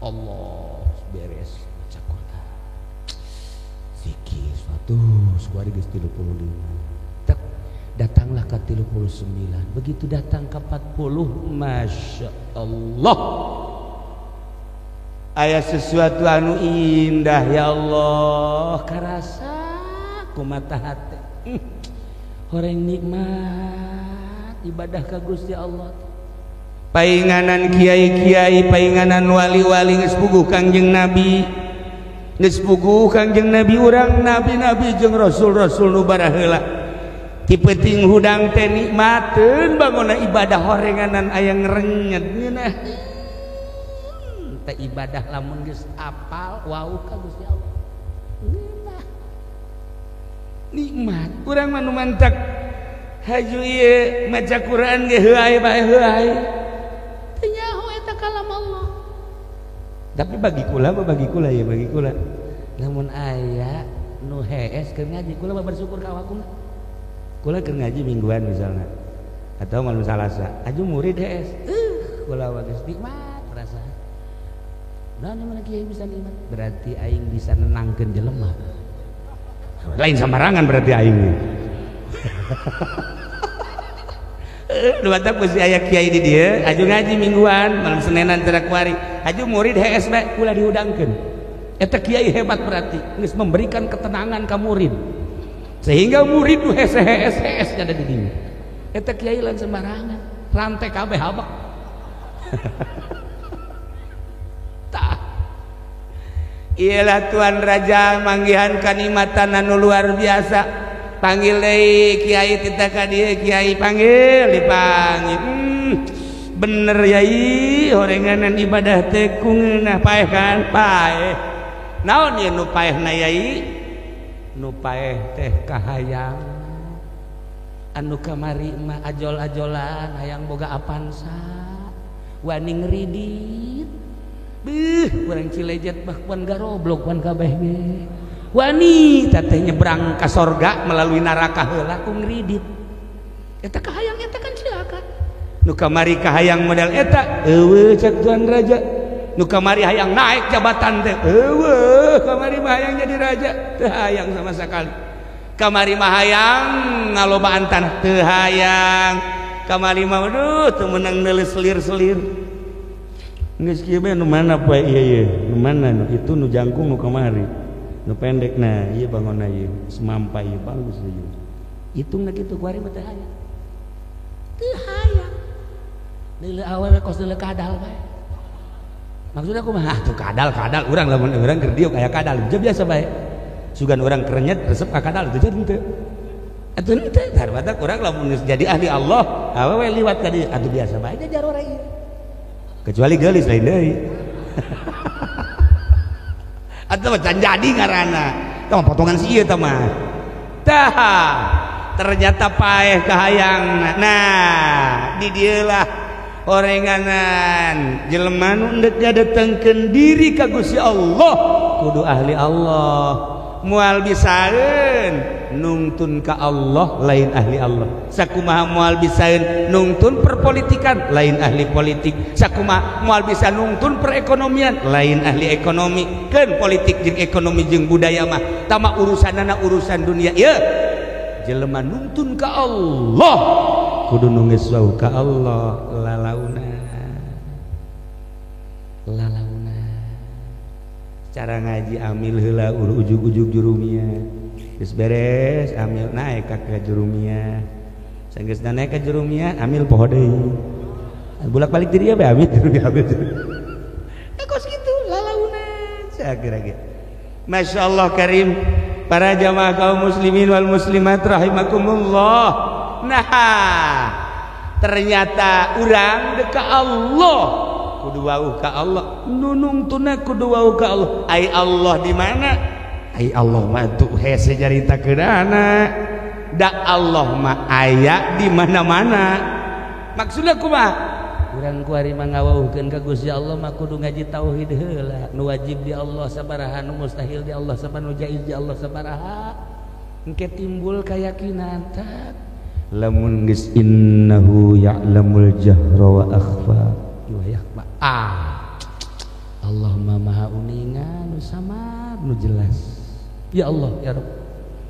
Allah beres baca Quran zikir suatu suari geus 35 datanglah ke 39 begitu datang ke 40 Masya Allah aya sesuatu anu indah ya Allah karasa ku mata hati horeng nikmat ibadah ka Gusti Allah painganan kiai-kiai painganan wali-wali geus puguh Kangjeng Nabi geus puguh Kangjeng Nabi urang nabi-nabi jeung rasul-rasul nu baraheula ti penting hudang teh nikmateun bangunna ibadah horenganan aya ngrenyet ngeunah teh ibadah lamun geus apal wau ka Gusti Allah ngeunah nikmat urang mah nu mantak haju ieu maca Quran ge heuai bae heuai teu nyaho eta kalam Allah tapi bagi kula ya bagi kula lamun aya nu hees keur ngaji kula bersyukur ka awakna kula keur ngaji mingguan misalnya atau malam Salasa aju murid hees kula geus nikmat perasaan dan mana kiai bisa nikmat berarti aing bisa nenangkeun jelema lain sembarangan berarti aing lu batak mesti aya kiai di dieu aju ngaji mingguan malam Senenan teu kuari aju murid hees bae kula dihudangkeun eta kiai hebat berarti geus memberikan ketenangan ka murid sehingga murid nu hees ada di dieu eta kiai lain sembarangan rantai kabeh habak tah ialah Tuan Raja manggihan kanikmatan anu luar biasa panggil deui kiai tita ka dieu kiai panggil dipanggil bener yai horenganan ibadah teh kungeunah paeh kan paeh naon ieu nu paehna yai nu paeh teh kahayang anu kamari mah ajol-ajolan hayang boga apansa wani ngridit beuh urang Cilejet mah kuan garoblok kuan kabeh ge wani teh nyebrang ka sorga melalui neraka heula ku ngridit eta kahayang eta kan silakan nu kamari kahayang model eta eueuh cek Tuan Raja nu kamari hayang naik jabatan teh eueuh kamari mah hayang jadi raja teu hayang sama sekali kamari mah hayang ngalobaan tanah teu hayang kamari mah aduh teu meunang neuleus selir-selir geus kieu bae nu mana poe ieu nu mana nu itu nu jangkung nu kamari nu pendek nah ieu bangunna ieu semampai ieu bagus ieu hitungna kitu kuari mah teu hayang deuleu awewe kos deuleu kadal bae maksudnya aku mah tuh kadal urang lamun urang keur diuk aya kadal biasa bae sugan urang kerenyet resep ka kadal teu jadi teu atuh teu harbatak urang lamun jadi ahli Allah awewe liwat ka dieu atuh biasa bae jajar ora ieu kecuali geulis lain deui atuh mah can jadi ngaranna tah potongan si ieu tah mah tah ternyata paeh kahayang nah di dieu lah orenganan jelema nu endek ngadetengkeun diri ka Gusti Allah kudu ahli Allah. Moal bisaeun nungtun ka Allah lain ahli Allah. Sakumaha moal bisaeun nungtun perpolitikan lain ahli politik. Sakumaha moal bisa nungtun perekonomian lain ahli ekonomi. Keun politik jeung ekonomi jeung budaya mah tama urusanana urusan dunia. Ieu jelema nungtun ka Allah kudu nu geus wau ka Allah lalauna. Cara ngaji amil heula ujug-ujug jurumia geus beres amil naik ka jurumia sanggeusna naik ka jurumia amil poho deui bolak-balik diri ya amil jurumia kos kitu lalauna sageura-geura. Masya Allah karim para jamaah kaum muslimin wal muslimat rahimakumullah. Nah ternyata urang deka Allah kudu wau ka Allah nunungtuna kudu wau ka Allah. Ai Allah di mana? Ai Allah mah tuh hese jaritakeunana da Allah mah aya di mana-mana. Maksudna kumaha? Urang kuari mah ngawauhkeun ka Gusti Allah mah kudu ngaji tauhid heula. Nu wajib di Allah sabaraha, nu mustahil di Allah sabaraha, nu jaiz di Allah sabaraha. Engke timbul keyakinan tak lamun geus innahu ya'lamul jahra wa akhfa. Allah maha uningan nu samad nu jelas. Ya Allah ya Rabb,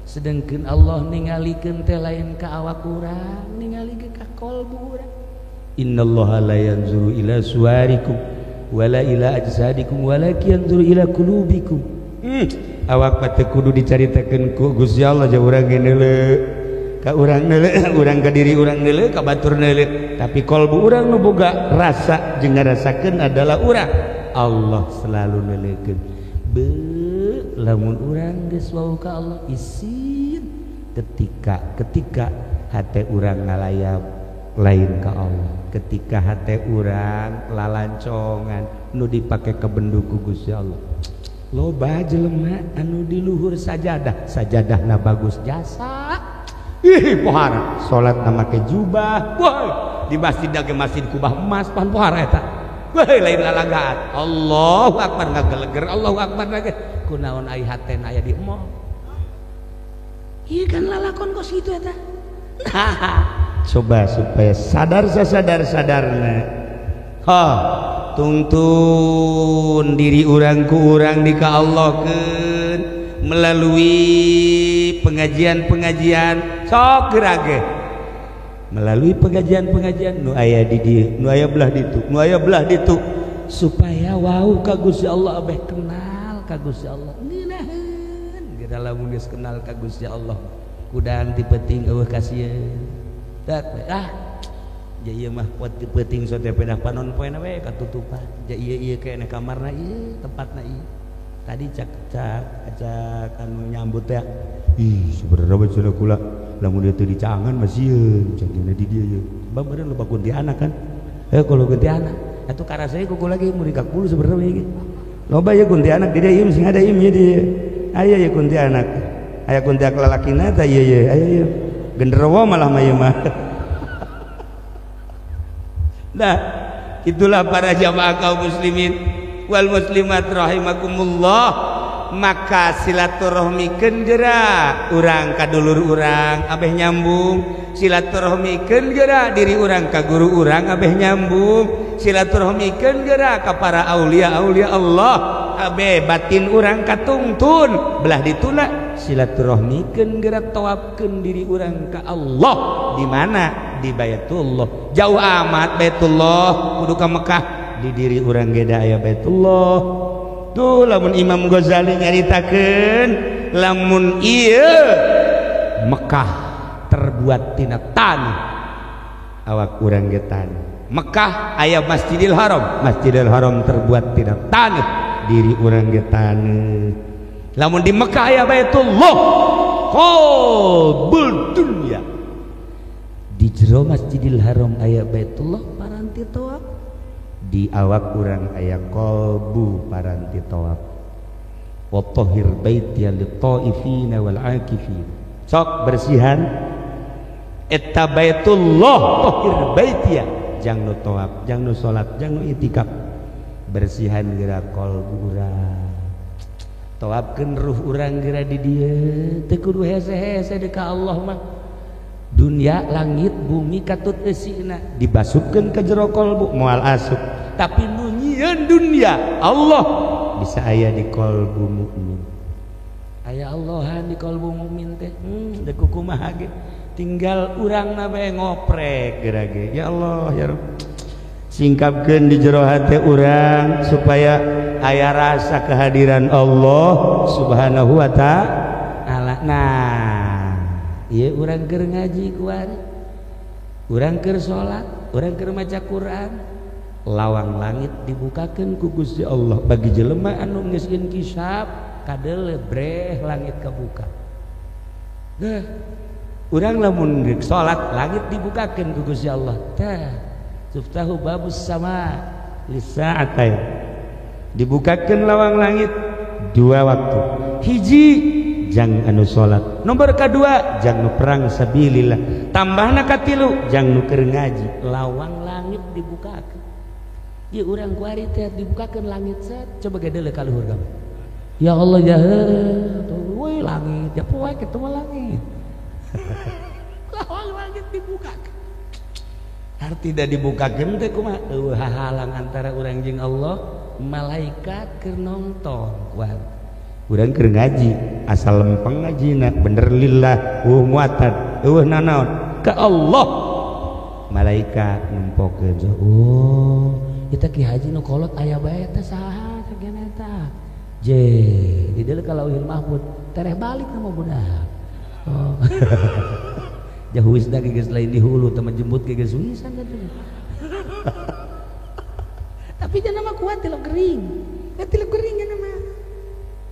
sedengkeun Allah ningalikeun teh lain ka awak urang, ningalikeun ka qalbu urang. Innallaha la yanzuru ila suwarikum wala ila ajsadikum walakin yanzuru ila qulubikum. Awak mah kudu dicaritakeun ku Gusti Allah jeung urang ge neuleuh ka urang neuleuh, urang ka diri urang neuleuh, ka batur neuleuh, tapi qalbu urang nu boga rasa jeung ngarasakeun adalah urang. Allah selalu neuleukeun. Beuh lamun urang geus wau ka Allah isin ketika hate urang ngalayap lain ka Allah, ketika hate urang lalancongan nu dipake kebendu ku Gusti Allah. Loba jelema anu di luhur sajadahna bagus jasa. Ih pohara salatna make jubah. Woi di masjid ge masjid kubah emas pan pohara eta. Woi lain lalagaan. Allahu akbar ngageleger, Allahu akbar lagi. Kunaon ai hatena aya di moh. Ieu kan lalakon kos kitu eta. Coba supaya sadar-sadarna. Tungtun diri urang ku urang di ka Allahkeun melalui pengajian-pengajian sok gerage. Melalui pengajian-pengajian nu aya di dieu, nu aya belah ditu, nu aya belah ditu supaya wau ka Gusti Allah abeh kenal ka Gusti Allah. Ngeunaheun geura lamun geus kenal ka Gusti Allah kudang ti peuting eueuh kasieun. Tak ja ieu mah pot ti peuting sote pedah panon poena we katutupan. Ja ieu kene kamarna ieu tempatna ieu. Tadi cak anu nyambut teh. Ih sebenarnya baca kula lamun dieu teu dicangan mah sieun jadina di dieu ye. Bameureun loba kuntilanak kan. Kalau kuntilanak atuh karaseuy kuku lagi mun di kakulu sebenarnya ge. Loba ye kuntilanak di dieu ieu mesti ada ieu di dieu. Aya ye kuntilanak. Aya kuntilanak lalakina teh ieu ye. Aya ye. Genderuwo malah mah ieu mah. Nah, itulah para jamaah kaum muslimin wal muslimat rahimakumullah. Maka silaturahmikeun geura urang ka dulur urang abeh nyambung, silaturahmikeun geura diri urang ka guru urang abeh nyambung, silaturahmikeun geura ka para aulia Allah abeh batin urang katungtun belah dituna silaturahmikeun geura tawafkeun diri urang ka Allah. Di mana? Di Baitullah. Jauh amat Baitullah kudu ka Mekah, di diri urang ge da aya Baitullah. Tuh lamun Imam Ghazali nyaritakeun lamun ieu Mekah terbuat tina tanah awak urang ge tanah. Mekah aya Masjidil Haram, Masjidil Haram terbuat tina tanah, diri urang ge tanah. Lamun di Mekah aya Baitullah qalbul dunya, di jero Masjidil Haram aya Baitullah paranti tawaf, di awak urang aya qalbu paranti tawaf. Wa tahhir baiti lit-taifina wal akifin. Sok bersihan eta Baitullah tahhir baiti jang nu tawaf jang nu salat jang nu itikaf bersihan geura qalbu urang tawafkeun ruh urang geura di dieu teu kudu hese-hese deuk ka Allah mah dunia langit bumi katut eusina dibasupkeun ka jero qalbu moal asup tapi nu nyieun dunia Allah bisa aya di qalbu mukmin aya Allahan di qalbu mukmin teh deuk kumaha ge tinggal urangna bae ngoprek geura ge ya Allah ya Rabb singkapkeun di jero hate urang supaya aya rasa kehadiran Allah Subhanahu wa taala. Nah ieu urang keur ngaji kuari urang keur salat urang keur maca Quran lawang langit dibukakeun ku Gusti Allah bagi jelema anu geus inkisab kadeuleu breh langit kabuka. Nah urang lamun geus salat langit dibukakeun ku Gusti Allah tah tuftahu babus sama lisa'atain dibukakeun lawang langit dua waktu hiji jang anu salat nomor kedua jang nu perang sabilillah tambahna katilu jang nu keur ngaji lawang langit dibukakeun ieu urang kuari teh dibukakeun langit set coba gadeuleu ka luhur kamu ya Allah ya we langit ya poe kitu mah langit lawang langit dibukakeun arti da dibukakeun teh kumaha hahalang antara urang jeung Allah malaikat keur nonton kuari urang keur ngaji asal lempeng ngajina bener lillah muatan nanaon ka Allah malaikat nempokeun oh eta ki haji nu kolot aya bae teh saha sakieu eta je di dieu ka lauhil mahfuz tereh balik nama budak oh jauh wisda geus lain di hulu teh menjemput geus wisan teh tapi jangan mah kuat tilok kering tilok kering jangan mah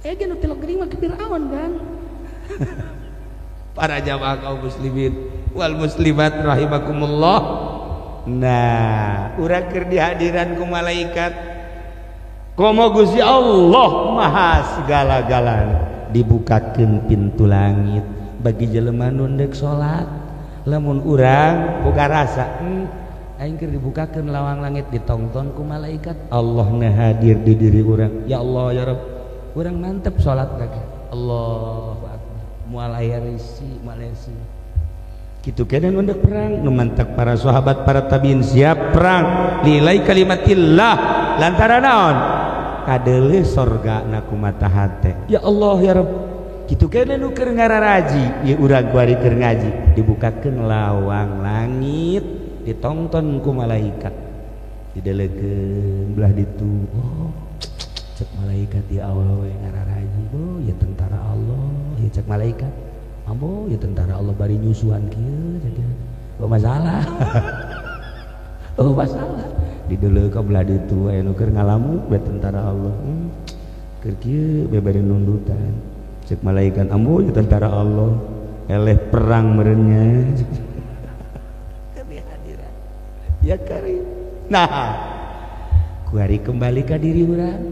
gen tilok kering mah Firaun kan para jamaah kaum muslimin wal muslimat rahimakumullah. Nah urang keur dihadiran ku malaikat komo Gusti Allah maha segala-galana dibukakeun pintu langit bagi jelema nu deuk salat lamun urang boga rasa aing keur dibukakeun lawang langit ditongton ku malaikat Allah na hadir di diri urang ya Allah ya Rabb urang mantep salat kage Allahu akbar moal aya risi malesi kitu keneh nu deuk perang nu mantek para sahabat para tabiin siap perang lilai kalimatillah lantaran naon kadeuleu sorgana kumaha hate ya Allah ya Rabb kitu keneh nu keur ngararaji ieu urang kuari keur ngaji dibukakeun lawang langit ditongton ku malaikat didelekeun belah ditu oh cek malaikat ya Allah we ngararaji oh ya tentara Allah ya cek malaikat ambo ya tentara Allah bari nyusuan kieu jadi oh masalah oh masalah dideleuk ka belah ditu aya nu keur ngalamu we tentara Allah keur kieu we bari nundutan cek malaikat ambo ya tentara Allah eleh perang merenya kehadiran ya karim. Nah kuari kembali ke diri urang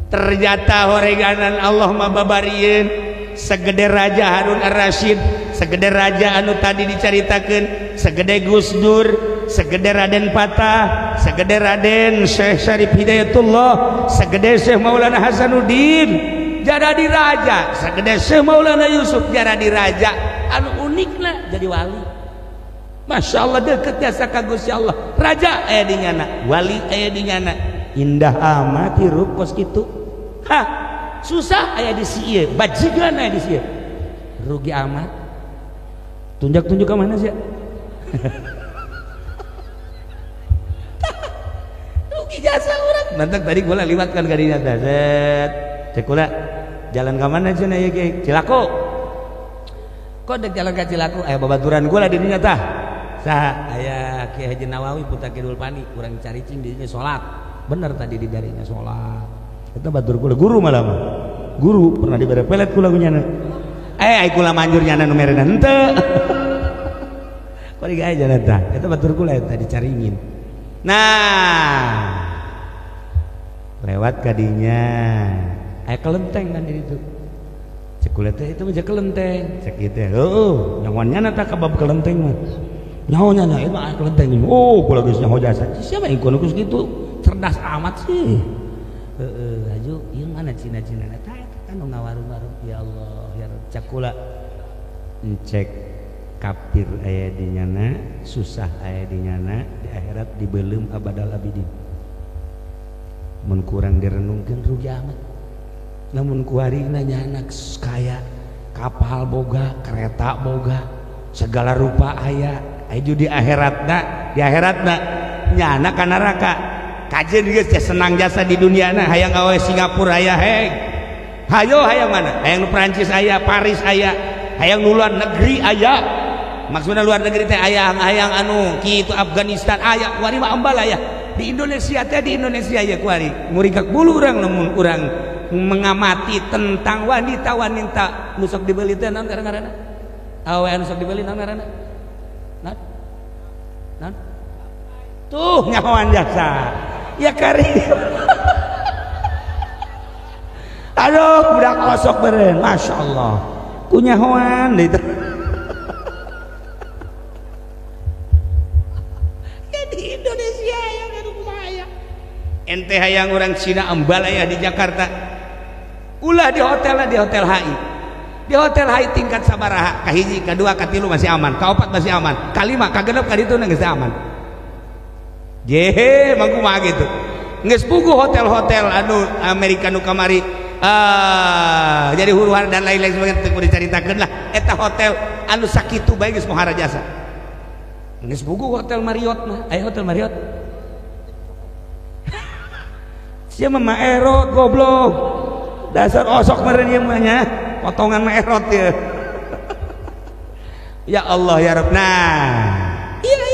ternyata horeganan Allah mababarieun segede Raja Harun Ar-Rasyid segede raja anu tadi dicaritakeun segede Gus Dur segede Raden Patah segede Raden Syekh Syarif Hidayatullah segede Syekh Maulana Hasanuddin jadi raja segede Syekh Maulana Yusuf jadi raja anu unikna jadi wali Masya Allah deketnya saka Gusti Allah raja aya di nyana wali aya di nyana indah amat hirup kos kitu susah aya di sieu bajigan aya di sieu rugi amat tunjuk ke mana sih rugi jasa urang mantak tadi gua liwatkan ka dinya teh set cek kula jalan ke mana cenah ieu ge Cilaku kok dek jalan ka Cilaku aya babaturan gua lah di dinya tah saha aya Kiai Haji Nawawi Putra Kidul Pani urang caricing di dinya salat bener tadi di darinya salat eta batur kula guru malah mah guru pernah dibere pelet kula gunyana ai kula manjur nyana nu merena henteu bari gawe jalan tah eta batur kula eta dicaringin nah lewat kadinya aya kelenteng kan di ditu cek kula teh itu mah kelenteng cek ieu teh heueuh nyawannyana tah ka bab kelenteng mah nyahonya nya ieu mah kelenteng oh kula geus nyaho jasa siapa yang kuno geus kitu cerdas amat sih aju ieu mana cina-cina tah eta nu ngawarung-warung ya Allah ya cakula cek kafir aya di nyana susah aya di nyana di akhirat dibeulem abadal abidin mun kurang direnungkeun rugi amat namun kuarina nyana kaya kapal boga kereta boga segala rupa aya aju di akhiratna nyana ka neraka kajeun geus senang jasa di duniana hayang gawe Singapura aya heng hayo hayang mana hayang nu Prancis aya Paris aya hayang nu luar negeri aya maksudna luar negeri teh hayang anu kitu Afghanistan aya kuari mah ambal aya di Indonesia teh di Indonesia ya kuari murikak bulu urang namun urang mengamati tentang wanita nu sok dibeli teh naon ngaranna awe anu sok dibeli naon ngaranna naon tuh nyahoan jasa ya kari aduh budak kosok beren Masya Allah kunyahoan deh itu ya di Indonesia ya kumaya ente hayang orang Cina embal ya di Jakarta ulah di hotel HI di hotel HI tingkat sabaraha kahiji kadua katilu masih aman kaopat masih aman kalima kagenep kaditu geus aman jehe mangku mah gitu geus puguh hotel-hotel anu Amerika nu kamari jadi huru-hara dan lain-lain sebagainya teu dicaritakeun lah eta hotel anu sakitu bae geus mohara jasa geus puguh hotel Marriott mah aya hotel Marriott sia mah Marriott goblok dasar osok meureun ieu mah nya potongan Marriott ya ya Allah ya Rabb nah iya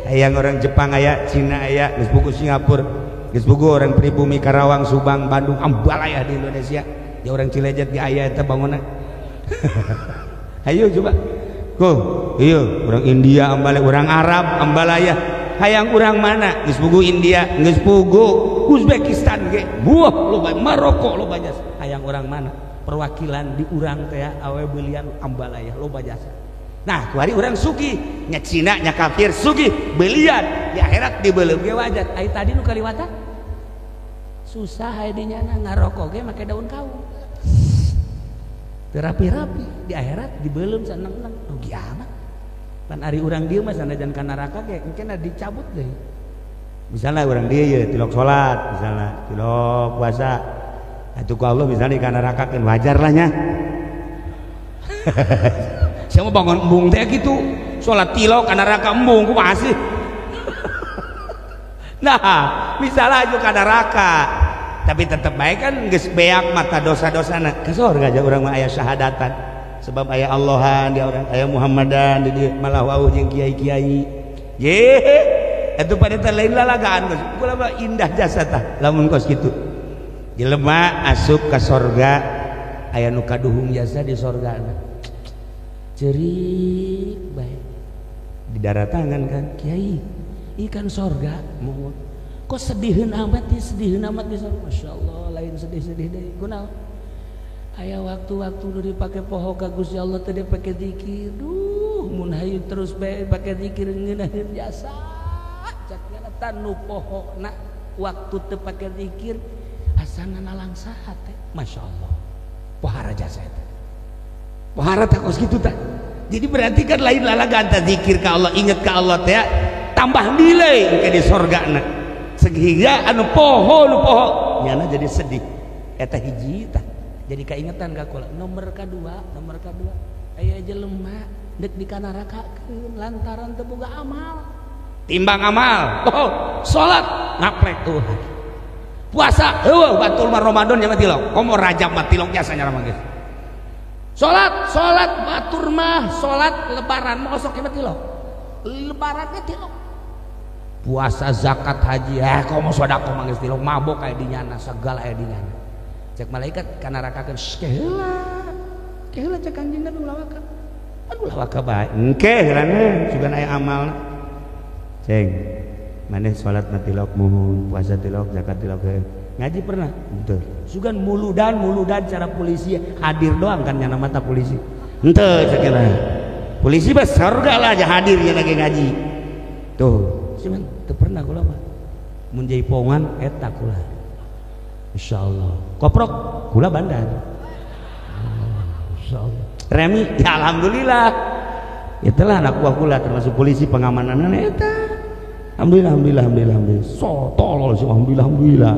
hayang orang Jepang aya Cina aya geus puguh Singapura geus puguh orang pribumi Karawang Subang Bandung ambal aya di Indonesia ya orang Cilejet ge aya eta bangunan ayo coba go ieu orang India ambal orang Arab ambal aya hayang urang mana geus puguh India geus puguh Uzbekistan ge buah loba Maroko loba jasa hayang urang mana perwakilan di urang teh awe beulian ambal aya loba jasa nah kuari urang sugih nya Cina nya kafir sugih beulian di akhirat dibeulem ge wajat ai tadi nu kaliwata susah aya di nyana ngarokok ge make daun kawu teu rapi-rapi di akhirat dibeulem saneng-neng rugi amat pan ari urang dieu mah sanajan ka neraka ge engke dicabut deui misalnya urang dieu ye tilok salat misalnya tilok puasa atuh ku Allah misalnya ka neraka keun wajar lah nya saya mau bangun embung teh gitu sholat tilok ka neraka embung kumaha sih nah misalnya aja ka neraka tapi tetep baik kan geus beak mata dosa-dosana ka surga aja urang mah aya syahadatan sebab aya Allahan dia orang aya Muhammadan di dieu malah wauh jeung kiai-kiai ye atuh pada teh lain lalagaan geus kula mah indah jasa tah lamun kos kitu jelema asup ka surga aya nu kaduhung jasa di surgana cerik baik di daratangan kan kiai ikan sorga mohon kok sediheun amat di sorga Masya Allah lain sedih-sedih deh kunaon aya waktu-waktu nu dipake poho ka Gusti Allah teh dipake zikir duh mun hayu terus bae pake zikir ngeunaheun jasa cakna tan nu pohona waktu teu pake zikir asana nalangsa teh Masya Allah pohara jasa eta pohara tak kos gitu tak jadi berarti kan lain lalagan tak zikir ke Allah ingat ke Allah teh tambah nilai ke di sorgana sehingga anu poho nyana jadi sedih eta hiji tah jadi kaingetan ka kula nomor kedua aya jelema dek di kanarakakeun lantaran teu boga amal timbang amal salat ngaplek tuh puasa heueuh batul mah Ramadan nya mah tilok komo rajab mah tilok jasanya mah geus Sholat batur mah sholat lebaran mah osok mah tilok lebaran ge tilok puasa zakat haji komo sedekah mah geus tilok mabok aya di nyana segala aya di nyana cek malaikat kana rakakeun keheula cek anjeunna nu lawaka aduh lawaka bae engke heulana sugan aya amalna ceng maneh sholat mah tilok muhun puasa tilok zakat tilok ngaji pernah henteu sugan muludan cara polisi hadir doang kan nyana mata polisi henteu sakira polisi mah surga lah aja hadir nya lagi ngaji tuh cuman teu pernah kula mah mun jaipongan eta kula insyaallah koprok kula bandar insyaallah remi ya alhamdulillah itulah anak buah kula termasuk polisi pengamanan eta alhamdulillah so tolol sih alhamdulillah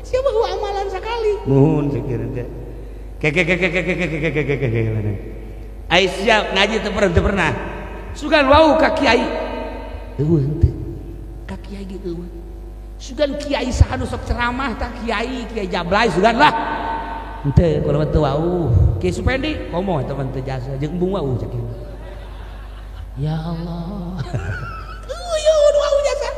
siapa gua amalan sekali nuhun sekiranya teh Aisyah ngaji teu pernah sugan wau ka kiai eueuh teh ka kiai gitu sugan kiai saha nu sok ceramah tah kiai jablay sugan lah henteu kalau teu wau kiai Supendi komo eta mah teu jasa jeung embung wau cek ya Allah uyun wau jasa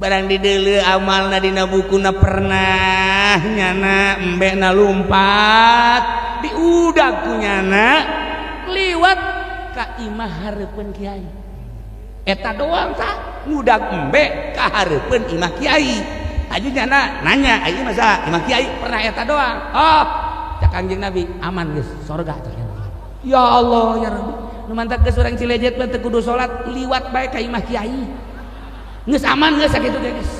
barang dideuleu amalna dina bukuna pernah nyana embena lumpat diudag ku nyana liwat ka imah hareupeun kiai eta doang tah ngudag embe ka hareupeun imah kiai aja nyana nanya ieu masa imah kiai pernah eta doang oh cak Kangjeng Nabi aman geus sorga cak ya Allah ya Rabbi nu mantap geus urang Cilejet mah teu kudu salat liwat bae ka imah kiai geus aman geus sakitu geus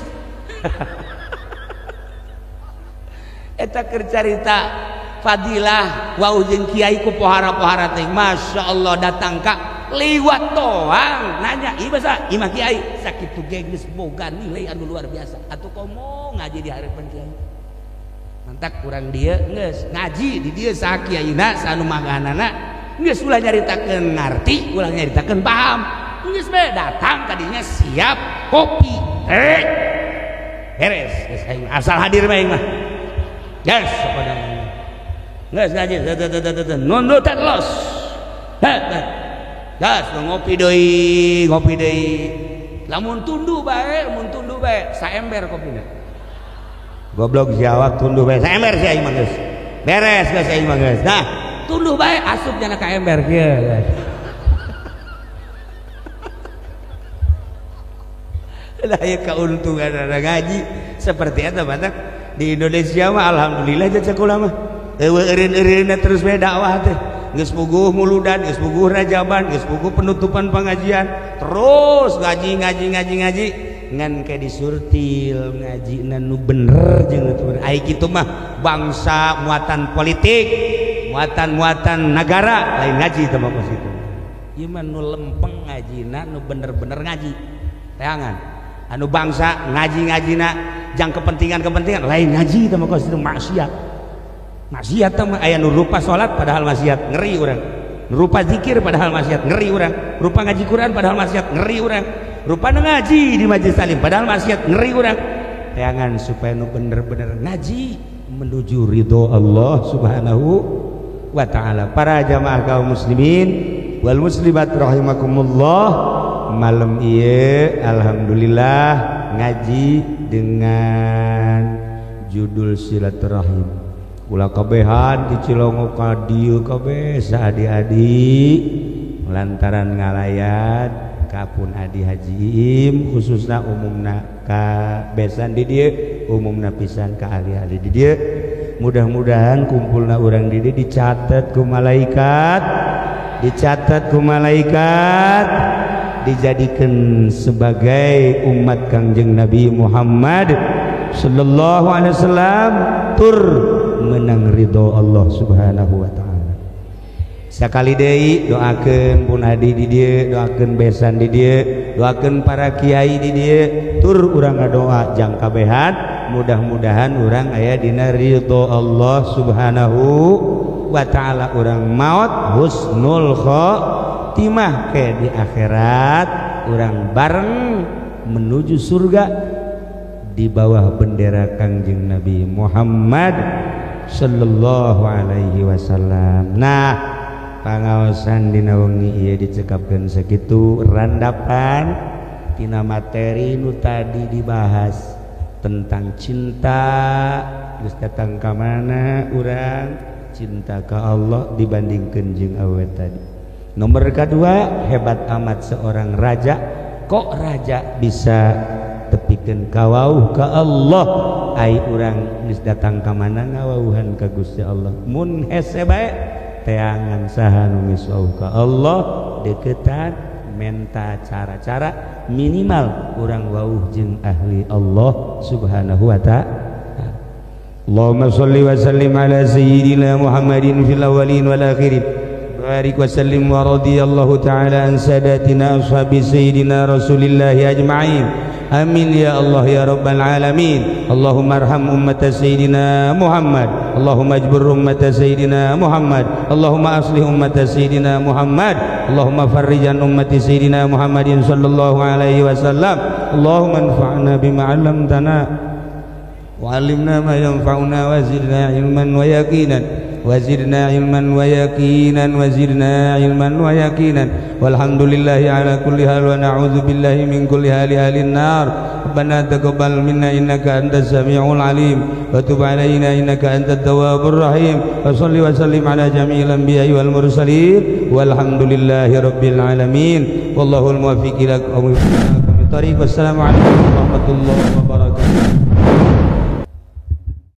eta keur carita fadilah wau jeung kiai ku pohara-pohara teh masyaallah datang ka liwat doang nanya ieu basa imah kiai sakitu ge geus boga nilai anu luar biasa atuh komo ngaji di hareupeun kiai mantak urang dieu geus ngaji di dieu saha kiaina sanu maganana geus ulah nyaritakeun ngarti ulah nyaritakeun paham geus bae datang ka dinya siap kopi beres geus aing asal hadir bae mah geus sapada geus ngaji nun tet los gas ngopi deui lamun tunduh bae saember kopina goblok jawab tunduh bae saember si aing mah geus beres geus aing mah geus nah tunduh bae asup jana ka ember kieu lah aya kauntungan ngaji seperti eta batak di Indonesia mah alhamdulillah jeung sakulah mah eueuh-eureunna terus bae dakwah teh geus puguh muludan geus puguh rajaban geus puguh penutupan pengajian terus ngaji ngan kayak disurtil ngaji nu bener jeung nu bener ai kitu mah bangsa muatan politik muatan negara lain ngaji teh mah positif ieu mah nu lempeng ngajina nu bener-bener ngaji teangan anu bangsa ngaji-ngajina jang kepentingan lain ngaji teh mah positif maksiat mah aya nu rupa salat padahal maksiat ngeri urang rupa zikir padahal maksiat ngeri urang rupa ngaji Quran padahal maksiat ngeri urang rupa ngaji di majelis salim padahal maksiat ngeri urang teangan supaya nu bener-bener ngaji menuju ridho Allah Subhanahu wa taala. Para jamaah kaum muslimin wal muslimat rahimakumullah malam ieu alhamdulillah ngaji dengan judul silaturahim ulah kabehan di Cilongo ka dieu kabeh saadi-adi lantaran ngalayat kapun adi Haji Im khususna umumna ka besan di dieu umumna pisan ka ahli-ahli di dieu mudah-mudahan kumpulna urang di dieu dicatet ku malaikat dijadikeun sebagai umat Kangjeng Nabi Muhammad sallallahu alaihi wasallam tur menang ridho Allah Subhanahu wa taala. Sakali deui doakeun pun adi di dieu, doakeun besan di dieu, doakeun para kiai di dieu, tur urang ngadoa jang kabehan mudah-mudahan urang aya dina ridho Allah Subhanahu wa taala urang maot husnul khotimah ke di akhirat urang bareng menuju surga di bawah bendera Kangjeng Nabi Muhammad sallallahu alaihi wasallam. Nah, pangaosan dina wengi ieu dicekapkeun sakitu randapan tina materi nu tadi dibahas tentang cinta geus datang ka mana urang cinta ka Allah dibandingkeun jeung awet tadi. Nomor kedua, hebat amat seorang raja. Kok raja bisa tepikeun kawauh ka Allah ai urang geus datang ka mana ngawauhan ka Gusti Allah mun hese bae teangan saha nu geus wauh ka Allah deketan menta cara-cara minimal urang wauh jeung ahli Allah subhanahu wa ta'ala. Allahumma sholli wa sallim ala sayyidina Muhammadin fil awwalin wal akhirin barik wa sallim wa radiyallahu ta'ala an sadatina ashabi sayyidina Rasulillah ajma'in. Amin ya Allah ya rabbal alamin. Allahumma arham ummat sayyidina Muhammad, Allahumma ajbur ummat sayyidina Muhammad, Allahumma aslih ummat sayyidina Muhammad, Allahumma farrijan ummat sayyidina Muhammadin sallallahu alaihi wasallam. Allahumma anfa'na bima 'allamtana wa 'allimna ma yanfa'una wa zidna ilman wa yaqinan wazidna ilman wa yaqinan wazidna ilman wa yaqinan walhamdulillahi ala kulli hal wa na'udzu billahi min kulli hali ahlin nar. Rabbana taqabbal minna innaka antas samiul alim wa tub alaina innaka antat tawwabur rahim wa shalli wa sallim ala jami'il anbiya'i wal mursalin walhamdulillahi rabbil alamin wallahu al muwaffiq ila aqwamit thariq. Wassalamu alaikum warahmatullahi wabarakatuh.